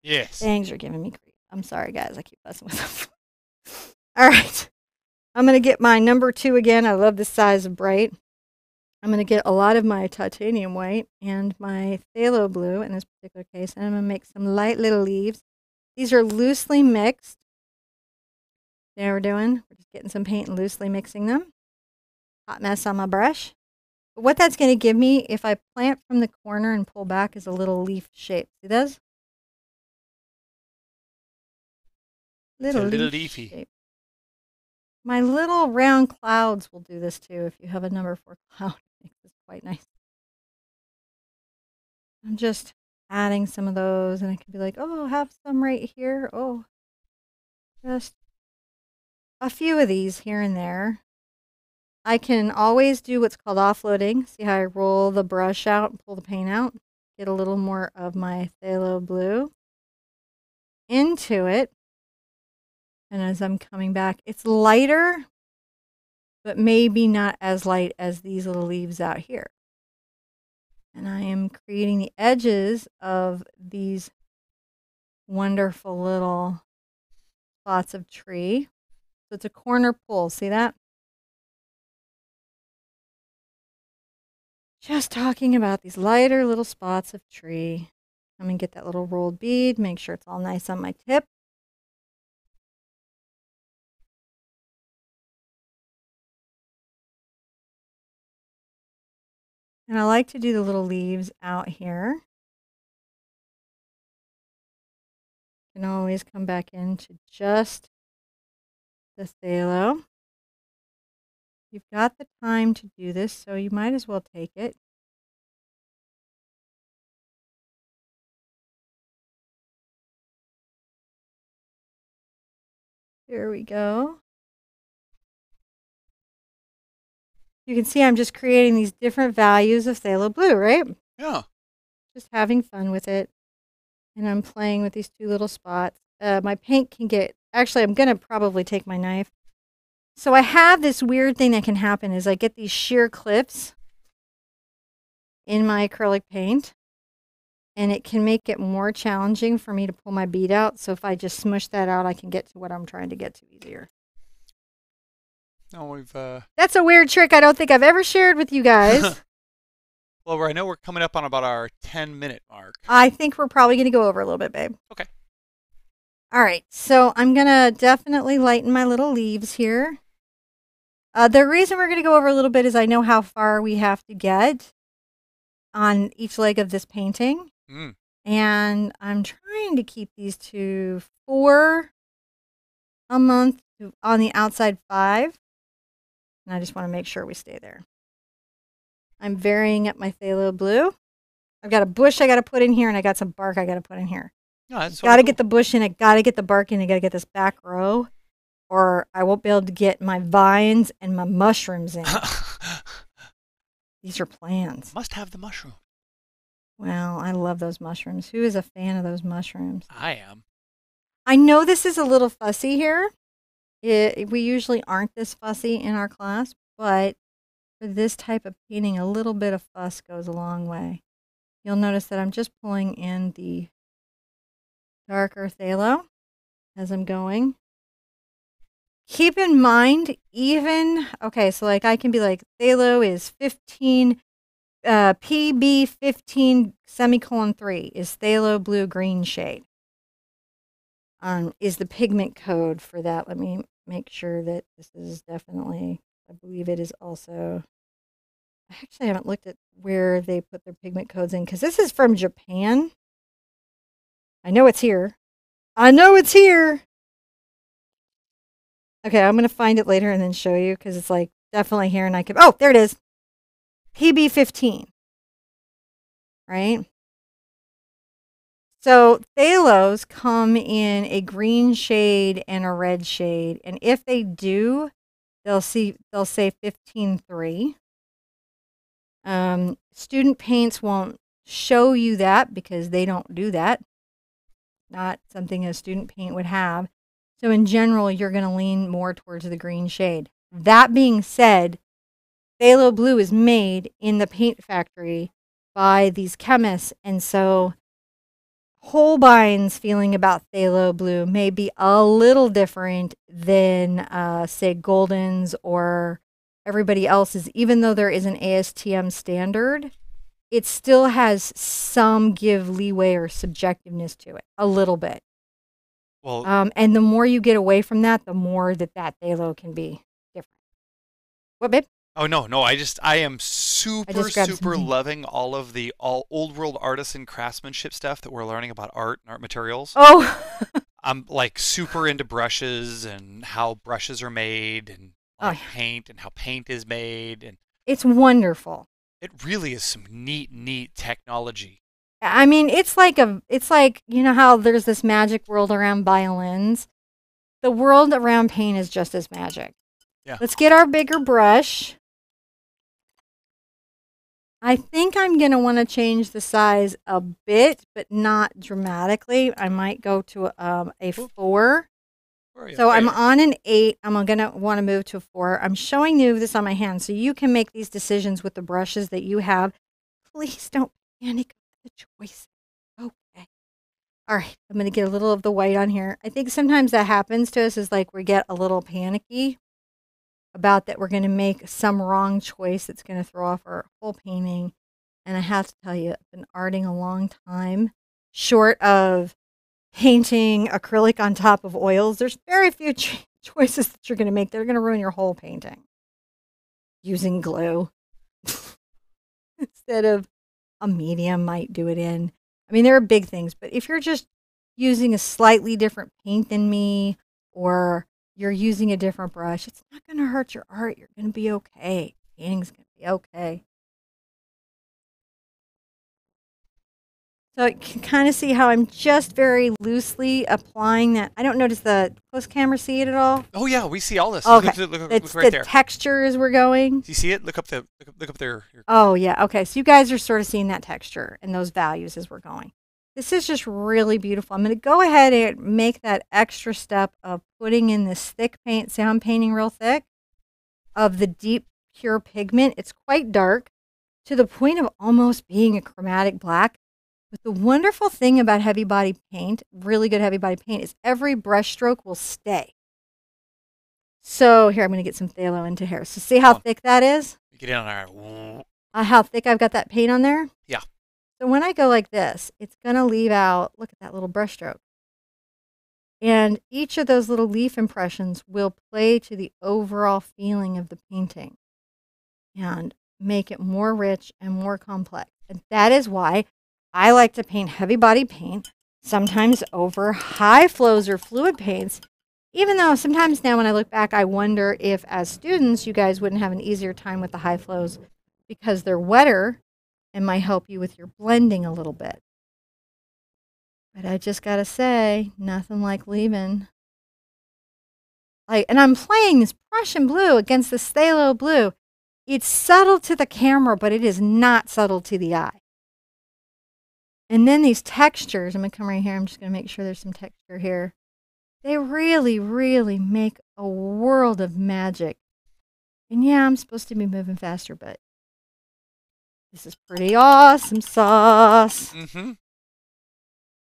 S2: Yes.
S1: Things are giving me grief. I'm sorry, guys. I keep messing with them. All right. I'm going to get my number 2 again. I love this size of bright. I'm going to get a lot of my titanium white and my phthalo blue in this particular case, and I'm going to make some light little leaves. These are loosely mixed. There we're doing. We're just getting some paint and loosely mixing them. Hot mess on my brush. But what that's going to give me, if I plant from the corner and pull back, is a little leaf shape. See those? Little leaf shape. My little round clouds will do this too. If you have a number 4 cloud, it makes this quite nice. I'm just adding some of those, and I can be like, oh, have some right here. Oh, just a few of these here and there. I can always do what's called offloading. See how I roll the brush out and pull the paint out? Get a little more of my phthalo blue into it. And as I'm coming back, it's lighter, but maybe not as light as these little leaves out here. And I am creating the edges of these wonderful little spots of tree. So it's a corner pull. See that? Just talking about these lighter little spots of tree. I'm going to get that little rolled bead, make sure it's all nice on my tip. And I like to do the little leaves out here. You can always come back into just the phthalo. You've got the time to do this, so you might as well take it. There we go. You can see I'm just creating these different values of phthalo blue, right?
S2: Yeah.
S1: Just having fun with it. And I'm playing with these two little spots. My paint can get, actually I'm going to probably take my knife. So I have this weird thing that can happen is I get these sheer clips in my acrylic paint. And it can make it more challenging for me to pull my bead out. So if I just smush that out, I can get to what I'm trying to get to easier.
S2: No, we've
S1: That's a weird trick I don't think I've ever shared with you guys.
S2: Well, I know we're coming up on about our 10-minute mark.
S1: I think we're probably going to go over a little bit, babe.
S2: Okay.
S1: All right, so I'm going to definitely lighten my little leaves here. The reason we're going to go over a little bit is I know how far we have to get on each leg of this painting. And I'm trying to keep these to 4 a month, on the outside 5. And I just want to make sure we stay there. I'm varying up my phthalo blue. I've got a bush I got to put in here, and I got some bark I got to put in here.
S2: Oh, that's
S1: got to get the bush in, I got to get the bark in, I got to get this back row, or I won't be able to get my vines and my mushrooms in. These are plans.
S2: Must have the mushroom.
S1: Well, I love those mushrooms. Who is a fan of those mushrooms?
S2: I am.
S1: I know this is a little fussy here. We usually aren't this fussy in our class, but for this type of painting, a little bit of fuss goes a long way. You'll notice that I'm just pulling in the darker phthalo as I'm going. Keep in mind, even, okay, so like I can be like, phthalo is 15, PB 15 semicolon 3 is phthalo blue green shade. Is the pigment code for that. Let me make sure that this is definitely, I believe it is also, I actually haven't looked at where they put their pigment codes in because this is from Japan. I know it's here. I know it's here. Okay, I'm going to find it later and then show you because it's like definitely here and I can, oh, there it is. PB 15. Right? So phthalos come in a green shade and a red shade. And if they do, they'll say 15.3. Student paints won't show you that because they don't do that. Not something a student paint would have. So in general, you're going to lean more towards the green shade. That being said, phthalo blue is made in the paint factory by these chemists. And so Holbein's feeling about phthalo blue may be a little different than, say, Golden's or everybody else's. Even though there is an ASTM standard, it still has some give leeway or subjectiveness to it, a little bit.
S2: Well,
S1: and the more you get away from that, the more that phthalo can be different. What, babe?
S2: Oh no, no, I am
S1: I
S2: super
S1: just grabbed
S2: super
S1: something.
S2: loving all of the all old world artisan craftsmanship stuff that we're learning about art and art materials.
S1: Oh,
S2: I'm like super into brushes and how brushes are made and
S1: oh,
S2: like
S1: yeah.
S2: paint and how paint is made, and
S1: It's wonderful.
S2: it really is some neat technology.
S1: I mean, it's like, you know how there's this magic world around violins? The world around paint is just as magic.
S2: Yeah.
S1: Let's get our bigger brush. I think I'm going to want to change the size a bit, but not dramatically. I might go to a
S2: Oop,
S1: 4.
S2: where are you?
S1: So
S2: There
S1: I'm
S2: you are.
S1: on an 8. I'm going to want to move to a 4. I'm showing you this on my hand so you can make these decisions with the brushes that you have. Please don't panic at the choice. Okay. All right. I'm going to get a little of the white on here. I think sometimes that happens to us is like we get a little panicky about that we're going to make some wrong choice that's going to throw off our whole painting. And I have to tell you, I've been arting a long time, short of painting acrylic on top of oils. There's very few choices that you're going to make. They're going to ruin your whole painting. Using glue instead of a medium might do it in. I mean, there are big things, but if you're just using a slightly different paint than me or you're using a different brush, it's not going to hurt your art. You're going to be okay. Painting's going to be okay. So you can kind of see how I'm just very loosely applying that. I don't notice the close camera see it at all.
S2: Oh yeah, we see all this.
S1: Okay.
S2: Look
S1: It's
S2: right
S1: the
S2: there.
S1: textures we're going.
S2: Do you see it? Look up there.
S1: Oh, yeah. Okay. So you guys are sort of seeing that texture and those values as we're going. This is just really beautiful. I'm going to go ahead and make that extra step of putting in this thick paint. See how I'm painting real thick? Of the deep, pure pigment. It's quite dark to the point of almost being a chromatic black. But the wonderful thing about heavy body paint, really good heavy body paint, is every brush stroke will stay. So here, I'm going to get some phthalo into here. So see how thick that is?
S2: Get in on there.
S1: How thick I've got that paint on there?
S2: Yeah.
S1: So when I go like this, it's going to leave out, look at that little brush stroke. And each of those little leaf impressions will play to the overall feeling of the painting and make it more rich and more complex. And that is why I like to paint heavy body paint, sometimes over high flows or fluid paints, even though sometimes now when I look back, I wonder if as students, you guys wouldn't have an easier time with the high flows because they're wetter and might help you with your blending a little bit. But I just got to say, nothing like leaving. And I'm playing this Prussian blue against the phthalo blue. It's subtle to the camera, but it is not subtle to the eye. And then these textures, I'm going to come right here. I'm just going to make sure there's some texture here. They really, really make a world of magic. And yeah, I'm supposed to be moving faster, but this is pretty awesome sauce.
S2: Mm-hmm.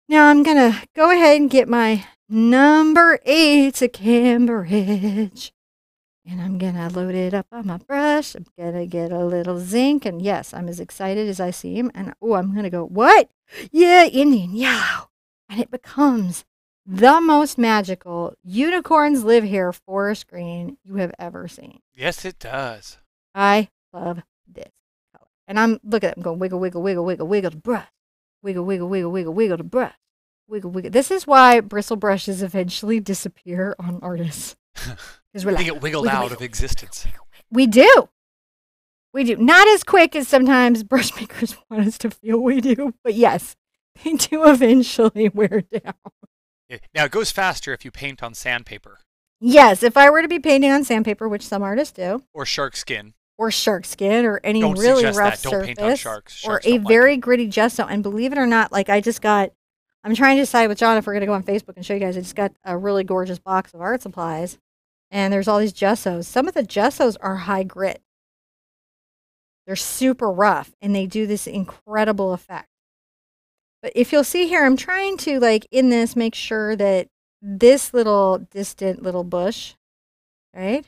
S1: Now I'm going to go ahead and get my number 8 to Cambridge. And I'm going to load it up on my brush. I'm going to get a little zinc. And yes, I'm as excited as I seem. And oh, I'm going to go, what? Yeah, Indian yellow. And it becomes the most magical unicorns live here forest green you have ever seen.
S2: Yes, it does.
S1: I love this color. And look at it. I'm going wiggle, wiggle, wiggle, wiggle, wiggle the brush. Wiggle, wiggle, wiggle, wiggle, wiggle the brush. Wiggle, wiggle. This is why bristle brushes eventually disappear on artists. Because we're like,
S2: they get wiggled out of existence.
S1: We do. We do. Not as quick as sometimes brush makers want us to feel we do. But yes, they do eventually wear down.
S2: Yeah. Now, it goes faster if you paint on sandpaper.
S1: Yes, if I were to be painting on sandpaper, which some artists do.
S2: Or shark skin.
S1: Or shark skin or any
S2: Don't
S1: really
S2: suggest
S1: rough
S2: that. Don't
S1: surface.
S2: paint on sharks.
S1: Or
S2: Sharks
S1: a
S2: don't
S1: very
S2: like it.
S1: gritty gesso. And believe it or not, like I'm trying to decide with John if we're going to go on Facebook and show you guys. I just got a really gorgeous box of art supplies. And there's all these gessos. Some of the gessos are high grit. They're super rough, and they do this incredible effect. But if you'll see here, I'm trying to, like, in this, make sure that this little distant little bush, right,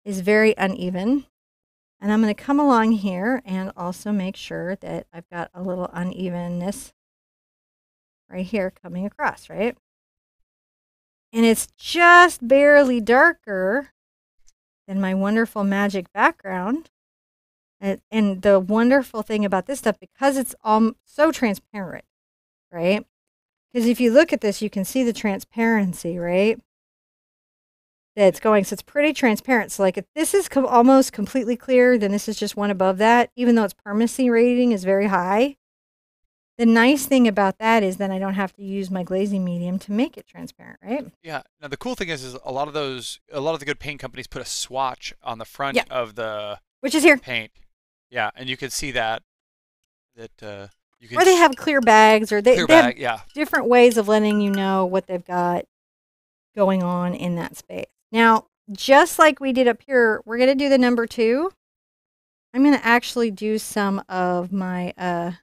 S1: is very uneven. And I'm going to come along here and also make sure that I've got a little unevenness right here coming across, right? And it's just barely darker then my wonderful magic background. And the wonderful thing about this stuff, because it's so transparent, right? Because if you look at this, you can see the transparency, right? That's going. So it's pretty transparent. So like if this is almost completely clear, then this is just one above that, even though its permanency rating is very high. The nice thing about that is then I don't have to use my glazing medium to make it transparent, right?
S2: Yeah. Now the cool thing is a lot of the good paint companies put a swatch on the front of the
S1: which is here
S2: paint. Yeah, and you can see that you can.
S1: Or they have clear bags, or they have
S2: yeah,
S1: different ways of letting you know what they've got going on in that space. Now, just like we did up here, we're going to do the number 2. I'm going to actually do some of my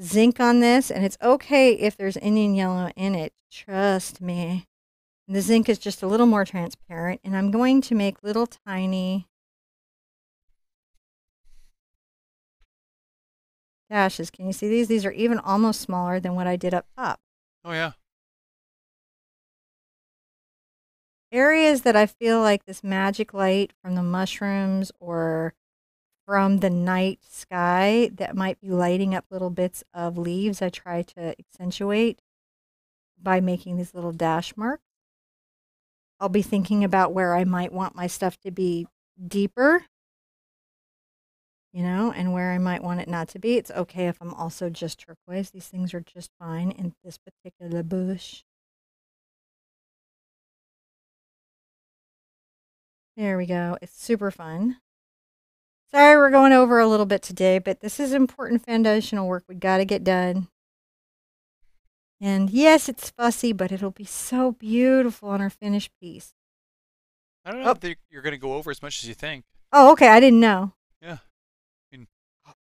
S1: zinc on this, and it's okay if there's Indian yellow in it. Trust me. The zinc is just a little more transparent, and I'm going to make little tiny dashes. Can you see these? These are even almost smaller than what I did up top.
S2: Oh, yeah.
S1: Areas that I feel like this magic light from the mushrooms or from the night sky that might be lighting up little bits of leaves, I try to accentuate by making these little dash marks. I'll be thinking about where I might want my stuff to be deeper, you know, and where I might want it not to be. It's okay if I'm also just turquoise. These things are just fine in this particular bush. There we go. It's super fun. Sorry we're going over a little bit today, but this is important foundational work we got to get done. And yes, it's fussy, but it'll be so beautiful on our finished piece.
S2: I don't know if you're going to go over as much as you think.
S1: Oh, okay. I didn't know.
S2: Yeah. I mean,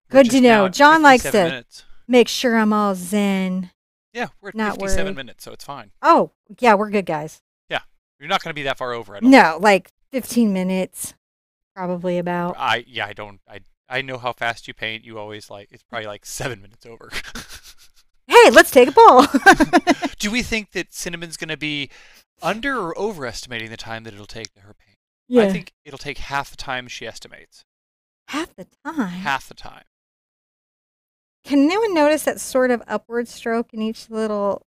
S1: good to know. John likes to
S2: minutes.
S1: Make sure I'm all zen.
S2: Yeah, we're at
S1: not
S2: 57
S1: worried.
S2: minutes, so it's fine.
S1: Oh, yeah, we're good, guys.
S2: Yeah. You're not going to be that far over at all.
S1: No, like 15 minutes, probably about.
S2: I know how fast you paint. You always it's probably like 7 minutes over.
S1: Hey, let's take a poll.
S2: Do we think that Cinnamon's going to be under or overestimating the time that it'll take to her paint?
S1: Yeah.
S2: I think it'll take half the time she estimates.
S1: Half the time?
S2: Half the time.
S1: Can anyone notice that sort of upward stroke in each little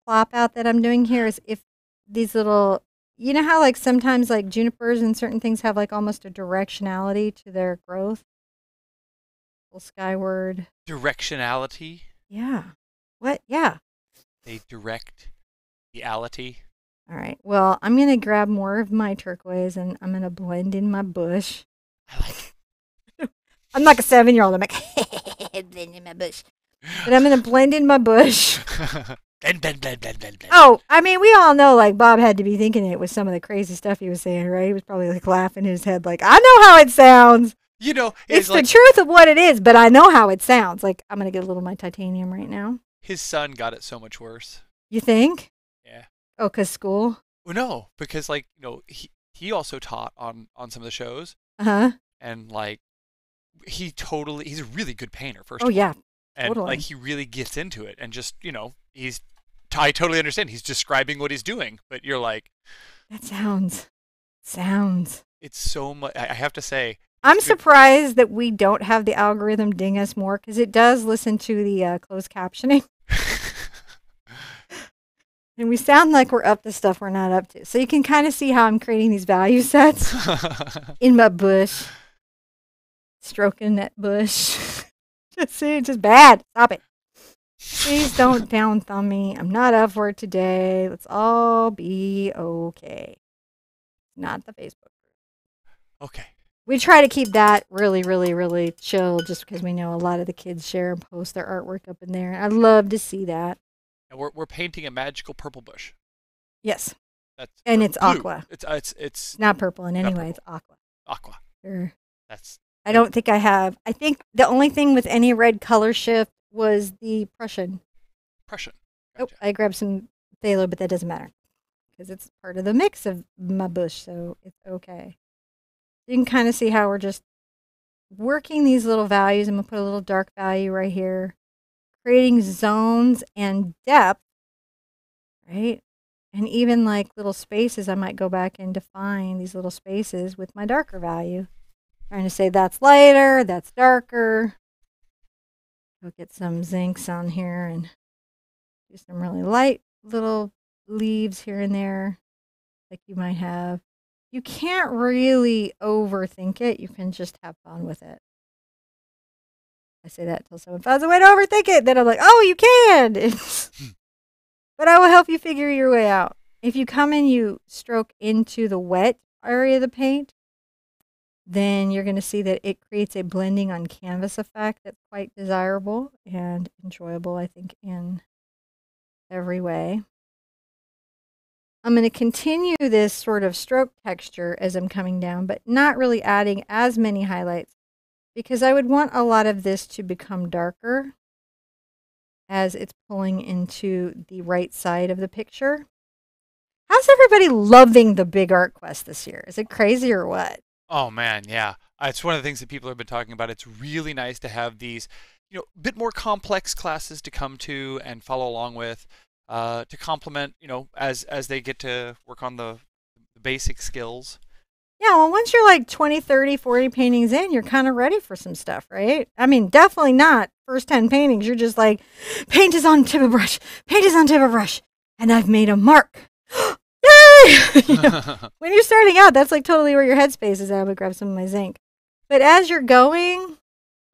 S1: plop out that I'm doing here? Is if these little, you know how like sometimes like junipers and certain things have like almost a directionality to their growth? Little skyward.
S2: Directionality?
S1: Yeah. What? Yeah.
S2: They direct the ality.
S1: All right. Well, I'm going to grab more of my turquoise and I'm going to blend in my bush.
S2: I like it.
S1: I'm like a 7-year-old. I'm like, blend in my bush. But I'm going to blend in my bush.
S2: Blend.
S1: Oh, I mean, we all know like Bob had to be thinking it with some of the crazy stuff he was saying, right? He was probably like laughing in his head like, I know how it sounds.
S2: You know,
S1: it's the truth of what it is, but I know how it sounds. Like, I'm going to get a little of my titanium right now.
S2: His son got it so much worse.
S1: You think?
S2: Yeah.
S1: Oh, because school?
S2: Well, no, because like, he also taught on some of the shows.
S1: Uh-huh.
S2: And like, he's a really good painter, first of all.
S1: Oh, yeah.
S2: And
S1: totally.
S2: like, he really gets into it and just, I totally understand. He's describing what he's doing, but you're like.
S1: That sounds.
S2: It's so much, I have to say.
S1: I'm surprised that we don't have the algorithm ding us more because it does listen to the closed captioning. And we sound like we're up to stuff we're not up to. So you can kind of see how I'm creating these value sets in my bush. Stroking that bush. Just bad. Stop it. Please don't down thumb me. I'm not up for it today. Let's all be okay. Not the Facebook group.
S2: Okay.
S1: We try to keep that really, really, really chill just because we know a lot of the kids share and post their artwork up in there. I love to see that.
S2: And we're painting a magical purple bush.
S1: Yes.
S2: And
S1: it's
S2: blue.
S1: aqua.
S2: It's
S1: not purple in any way. It's aqua.
S2: Aqua.
S1: Sure.
S2: I
S1: don't think I have. I think the only thing with any red color shift was the Prussian.
S2: Gotcha.
S1: Oh, I grabbed some phthalo, but that doesn't matter because it's part of the mix of my bush, so it's okay. You can kind of see how we're just working these little values. I'm going to put a little dark value right here, creating zones and depth, right? And even like little spaces, I might go back and define these little spaces with my darker value. Trying to say that's lighter, that's darker. We'll get some zincs on here and do some really light little leaves here and there, like you might have. You can't really overthink it. You can just have fun with it. I say that until someone finds a way to overthink it. Then I'm like, oh, you can. But I will help you figure your way out. If you come and you stroke into the wet area of the paint, then you're going to see that it creates a blending on canvas effect that's quite desirable and enjoyable, I think, in every way. I'm going to continue this sort of stroke texture as I'm coming down, but not really adding as many highlights because I would want a lot of this to become darker as it's pulling into the right side of the picture. How's everybody loving the big art quest this year? Is it crazy or what?
S2: Oh man, yeah. It's one of the things that people have been talking about. It's really nice to have these, a bit more complex classes to come to and follow along with, to complement, as they get to work on the basic skills.
S1: Yeah, well, once you're like 20, 30, 40 paintings in, you're kind of ready for some stuff, right? I mean, definitely not first 10 paintings. You're just like, paint is on tip of brush, paint is on tip of brush, and I've made a mark. Yay! When you're starting out, that's like totally where your headspace is at. I'm going to grab some of my zinc. But as you're going,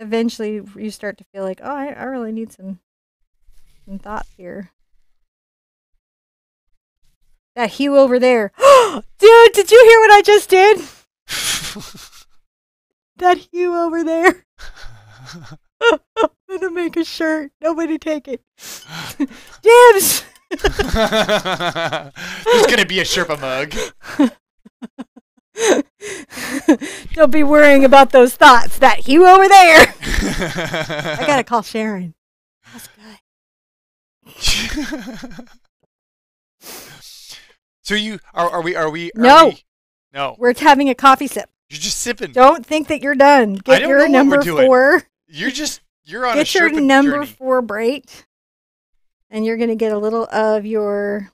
S1: eventually you start to feel like, oh, I really need some thought here. That hue over there. Dude, did you hear what I just did? That hue over there. I'm going to make a shirt. Nobody take it. Dibs!
S2: There's going to be a Sherpa mug.
S1: Don't be worrying about those thoughts. That hue over there. I got to call Sharon. That's good.
S2: So are we?
S1: No.
S2: No.
S1: We're having a coffee sip.
S2: You're just sipping.
S1: Don't think that you're done. Get your number 4.
S2: You're on
S1: get
S2: a
S1: your
S2: Sherpa
S1: number
S2: journey.
S1: 4 bright. And you're going to get a little of your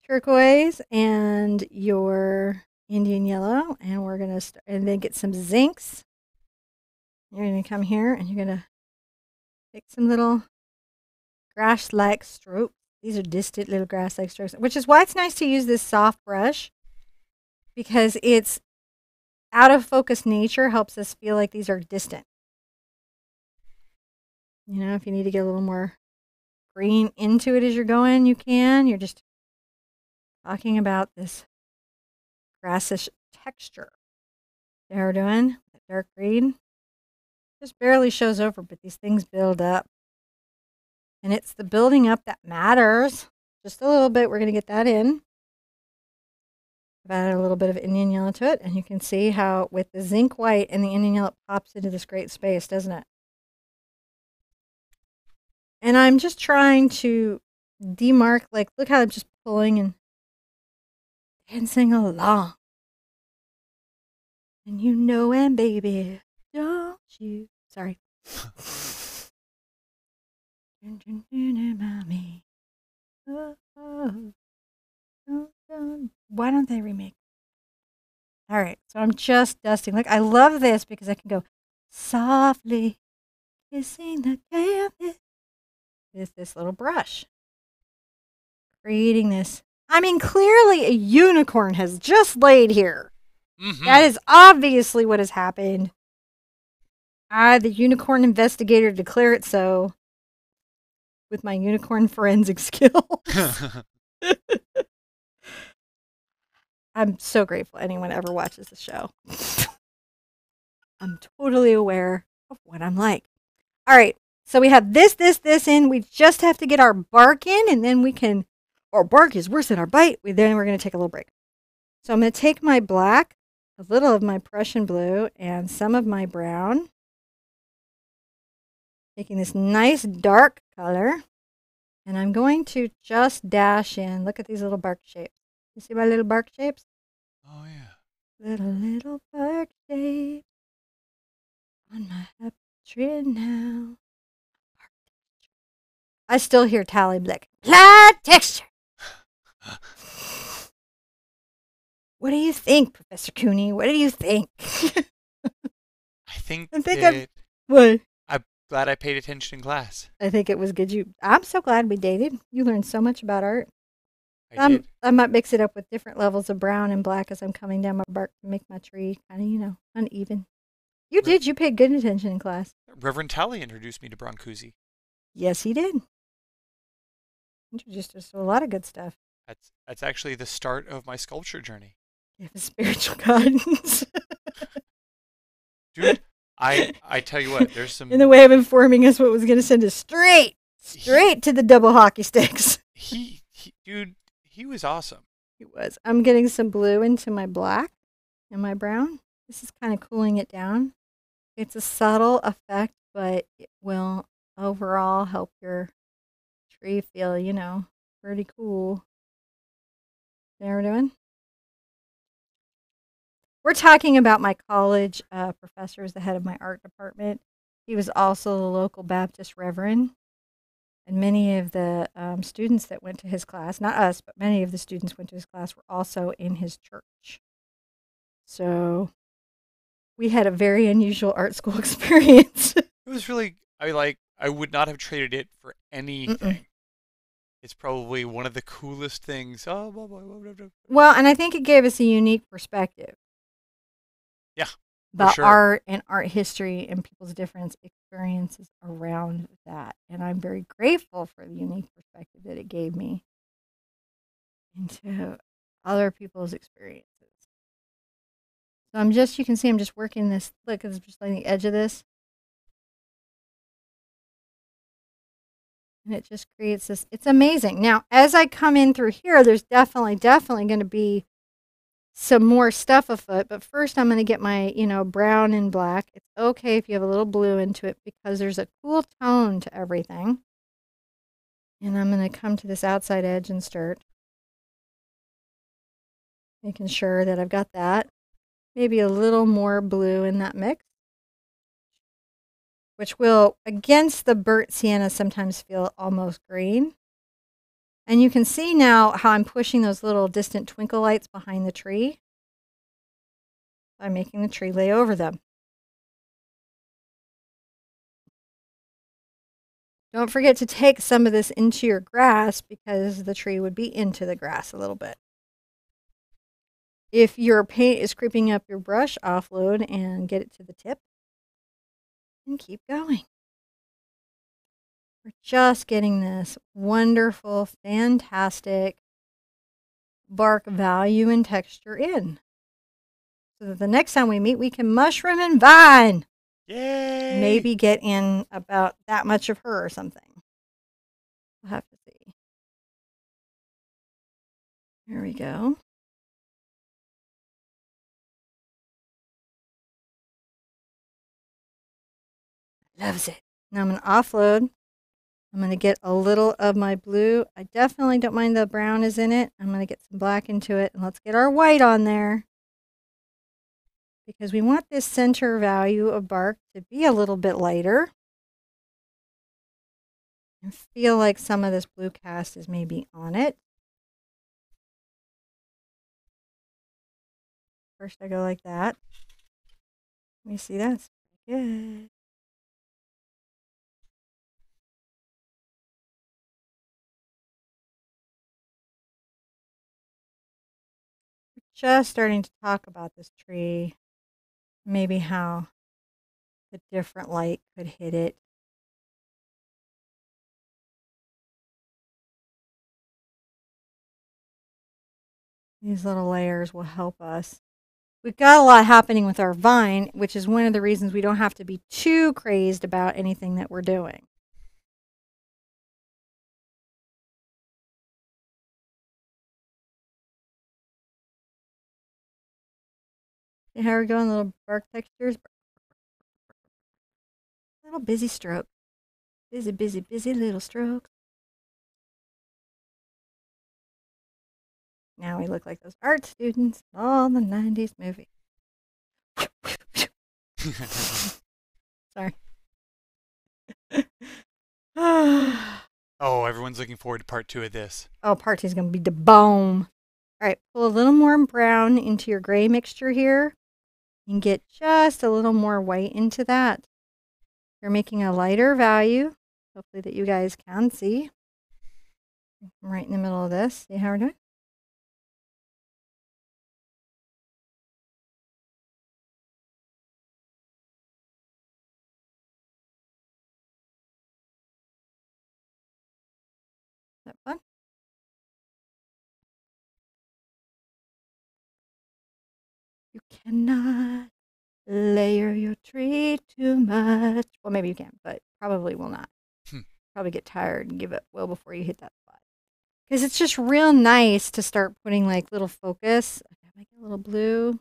S1: turquoise and your Indian yellow. And we're going to and then get some zincs. You're going to come here and you're going to take some little grass-like strokes. These are distant little grass-like strokes, which is why it's nice to use this soft brush, because its out-of-focus nature helps us feel like these are distant. If you need to get a little more green into it as you're going, you can. You're just talking about this grassish texture. See how we're doing? That dark green just barely shows over, but these things build up. And it's the building up that matters. Just a little bit. We're going to get that in. I've added a little bit of Indian yellow to it. And you can see how with the zinc white and the Indian yellow, it pops into this great space, doesn't it? And I'm just trying to demark, like, look how I'm just pulling and dancing along. And and baby, don't you. Sorry. Why don't they remake? All right, so I'm just dusting. Look, I love this because I can go softly kissing the canvas with this little brush, creating this. I mean, clearly a unicorn has just laid here. Mm-hmm. That is obviously what has happened. I, the unicorn investigator, declare it so. With my unicorn forensic skills. I'm so grateful anyone ever watches the show. I'm totally aware of what I'm like. All right, so we have this in. We just have to get our bark in, and then we can, our bark is worse than our bite. Then we're going to take a little break. So I'm going to take my black, a little of my Prussian blue, and some of my brown. Taking this nice dark color, and I'm going to just dash in. Look at these little bark shapes. You see my little bark shapes?
S2: Oh, yeah.
S1: Little bark shapes on my happy tree now. I still hear Tally Blick. Flat texture. What do you think, Professor Cooney? What do you think?
S2: I think
S1: I think
S2: that
S1: what?
S2: I'm glad I paid attention in class.
S1: I think it was good. I'm so glad we dated. You learned so much about art.
S2: I did.
S1: I might mix it up with different levels of brown and black as I'm coming down my bark to make my tree kind of, uneven. You
S2: Re-
S1: did. You paid good attention in class.
S2: Reverend Talley introduced me to Brancusi.
S1: Yes, he did. Introduced us to a lot of good stuff.
S2: That's actually the start of my sculpture journey.
S1: You have spiritual guidance.
S2: Dude, I tell you what, there's some
S1: In the way of informing us what was going to send us straight to the double hockey sticks.
S2: Dude, he was awesome.
S1: He was. I'm getting some blue into my black and my brown. This is kind of cooling it down. It's a subtle effect, but it will overall help your tree feel, pretty cool. See what we're doing? We're talking about my college professor, who's the head of my art department. He was also the local Baptist reverend. And many of the students that went to his class, not us, but many of the students went to his class, were also in his church. So we had a very unusual art school experience.
S2: It was really, I would not have traded it for anything.
S1: Mm-mm.
S2: It's probably one of the coolest things. Oh, blah, blah, blah, blah, blah.
S1: Well, and I think it gave us a unique perspective.
S2: Yeah,
S1: About
S2: sure.
S1: art and art history and people's different experiences around that. And I'm very grateful for the unique perspective that it gave me into other people's experiences. So you can see I'm just working this, look, it's just like the edge of this. And it just creates this, it's amazing. Now, as I come in through here, there's definitely going to be some more stuff afoot, but first I'm going to get my, brown and black. It's okay if you have a little blue into it because there's a cool tone to everything. And I'm going to come to this outside edge and start making sure that I've got that. Maybe a little more blue in that mix, which will, against the burnt sienna, sometimes feel almost green. And you can see now how I'm pushing those little distant twinkle lights behind the tree by making the tree lay over them. Don't forget to take some of this into your grass because the tree would be into the grass a little bit. If your paint is creeping up your brush, offload and get it to the tip and keep going. We're just getting this wonderful, fantastic bark value and texture in. So that the next time we meet, we can mushroom and vine.
S2: Yay!
S1: Maybe get in about that much of her or something. We'll have to see. There we go. Loves it. Now I'm going to offload. I'm going to get a little of my blue. I definitely don't mind the brown is in it. I'm going to get some black into it. And let's get our white on there. Because we want this center value of bark to be a little bit lighter. And feel like some of this blue cast is maybe on it. First I go like that. Let me see, that's good. Just starting to talk about this tree, maybe how the different light could hit it. These little layers will help us. We've got a lot happening with our vine, which is one of the reasons we don't have to be too crazed about anything that we're doing. See how we're going, little bark textures? Little busy stroke. Busy, busy, busy little stroke. Now we look like those art students in all the 90s movies. Sorry.
S2: Oh, everyone's looking forward to part 2 of this.
S1: Oh, part 2 is going to be the bomb. All right, pull a little more brown into your gray mixture here and get just a little more white into that. You're making a lighter value, hopefully that you guys can see. I'm right in the middle of this. See how we're doing? Is that fun? You cannot layer your tree too much. Well, maybe you can, but probably will not. Probably get tired and give it well before you hit that spot. Because it's just real nice to start putting like little focus. I might get a little blue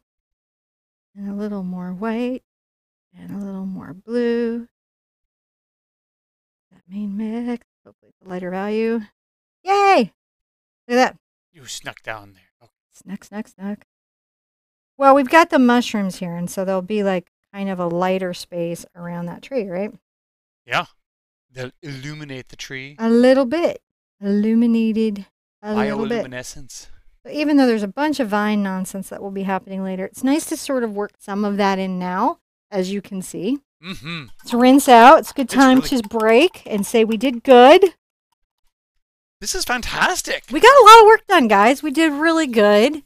S1: and a little more white and a little more blue. That main mix. Hopefully it's a lighter value. Yay! Look at that.
S2: You snuck down there. Okay.
S1: Snuck, snuck, snuck. Well, we've got the mushrooms here, and so there'll be like kind of a lighter space around that tree, right?
S2: Yeah. They'll illuminate the tree.
S1: A little bit. Illuminated a little bit.
S2: Bioluminescence.
S1: So even though there's a bunch of vine nonsense that will be happening later, it's nice to sort of work some of that in now, as you can see.
S2: Mm-hmm.
S1: Let's rinse out. It's a good time to break and say we did good.
S2: This is fantastic.
S1: We got a lot of work done, guys. We did really good.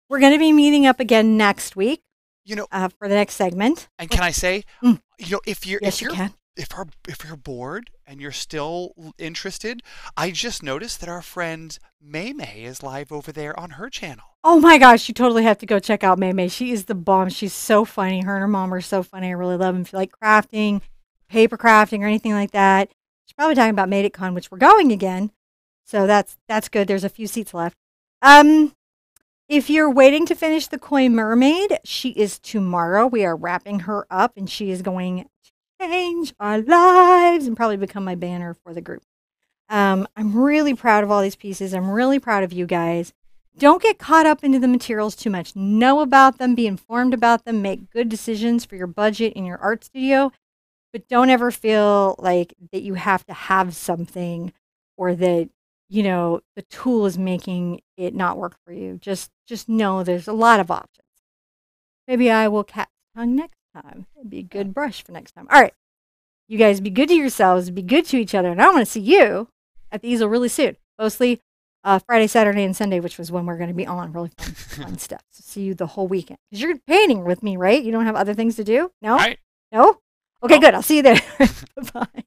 S1: We're going to be meeting up again next week.
S2: You know,
S1: for the next segment.
S2: And can I say, you know, if you're bored and you're still interested, I just noticed that our friend May May is live over there on her channel.
S1: Oh my gosh, you totally have to go check out May May. She is the bomb. She's so funny. Her and her mom are so funny. I really love them. If you like crafting, paper crafting, or anything like that, she's probably talking about Made It Con, which we're going again. So that's good. There's a few seats left. If you're waiting to finish the Koi Mermaid, she is tomorrow. We are wrapping her up, and she is going to change our lives and probably become my banner for the group. I'm really proud of all these pieces. I'm really proud of you guys. Don't get caught up into the materials too much. Know about them, be informed about them, make good decisions for your budget in your art studio, but don't ever feel like that you have to have something or that, you know, the tool is making it not work for you. Just know there's a lot of options. Maybe I will cat's tongue next time. It'd be a good brush for next time. All right. You guys be good to yourselves, be good to each other, and I want to see you at the Easel really soon. Mostly Friday, Saturday, and Sunday, which was when we're going to be on. Really fun stuff. So see you the whole weekend. Because you're painting with me, right? You don't have other things to do? No?
S2: Right.
S1: No? Okay, good. I'll see you there. Bye-bye.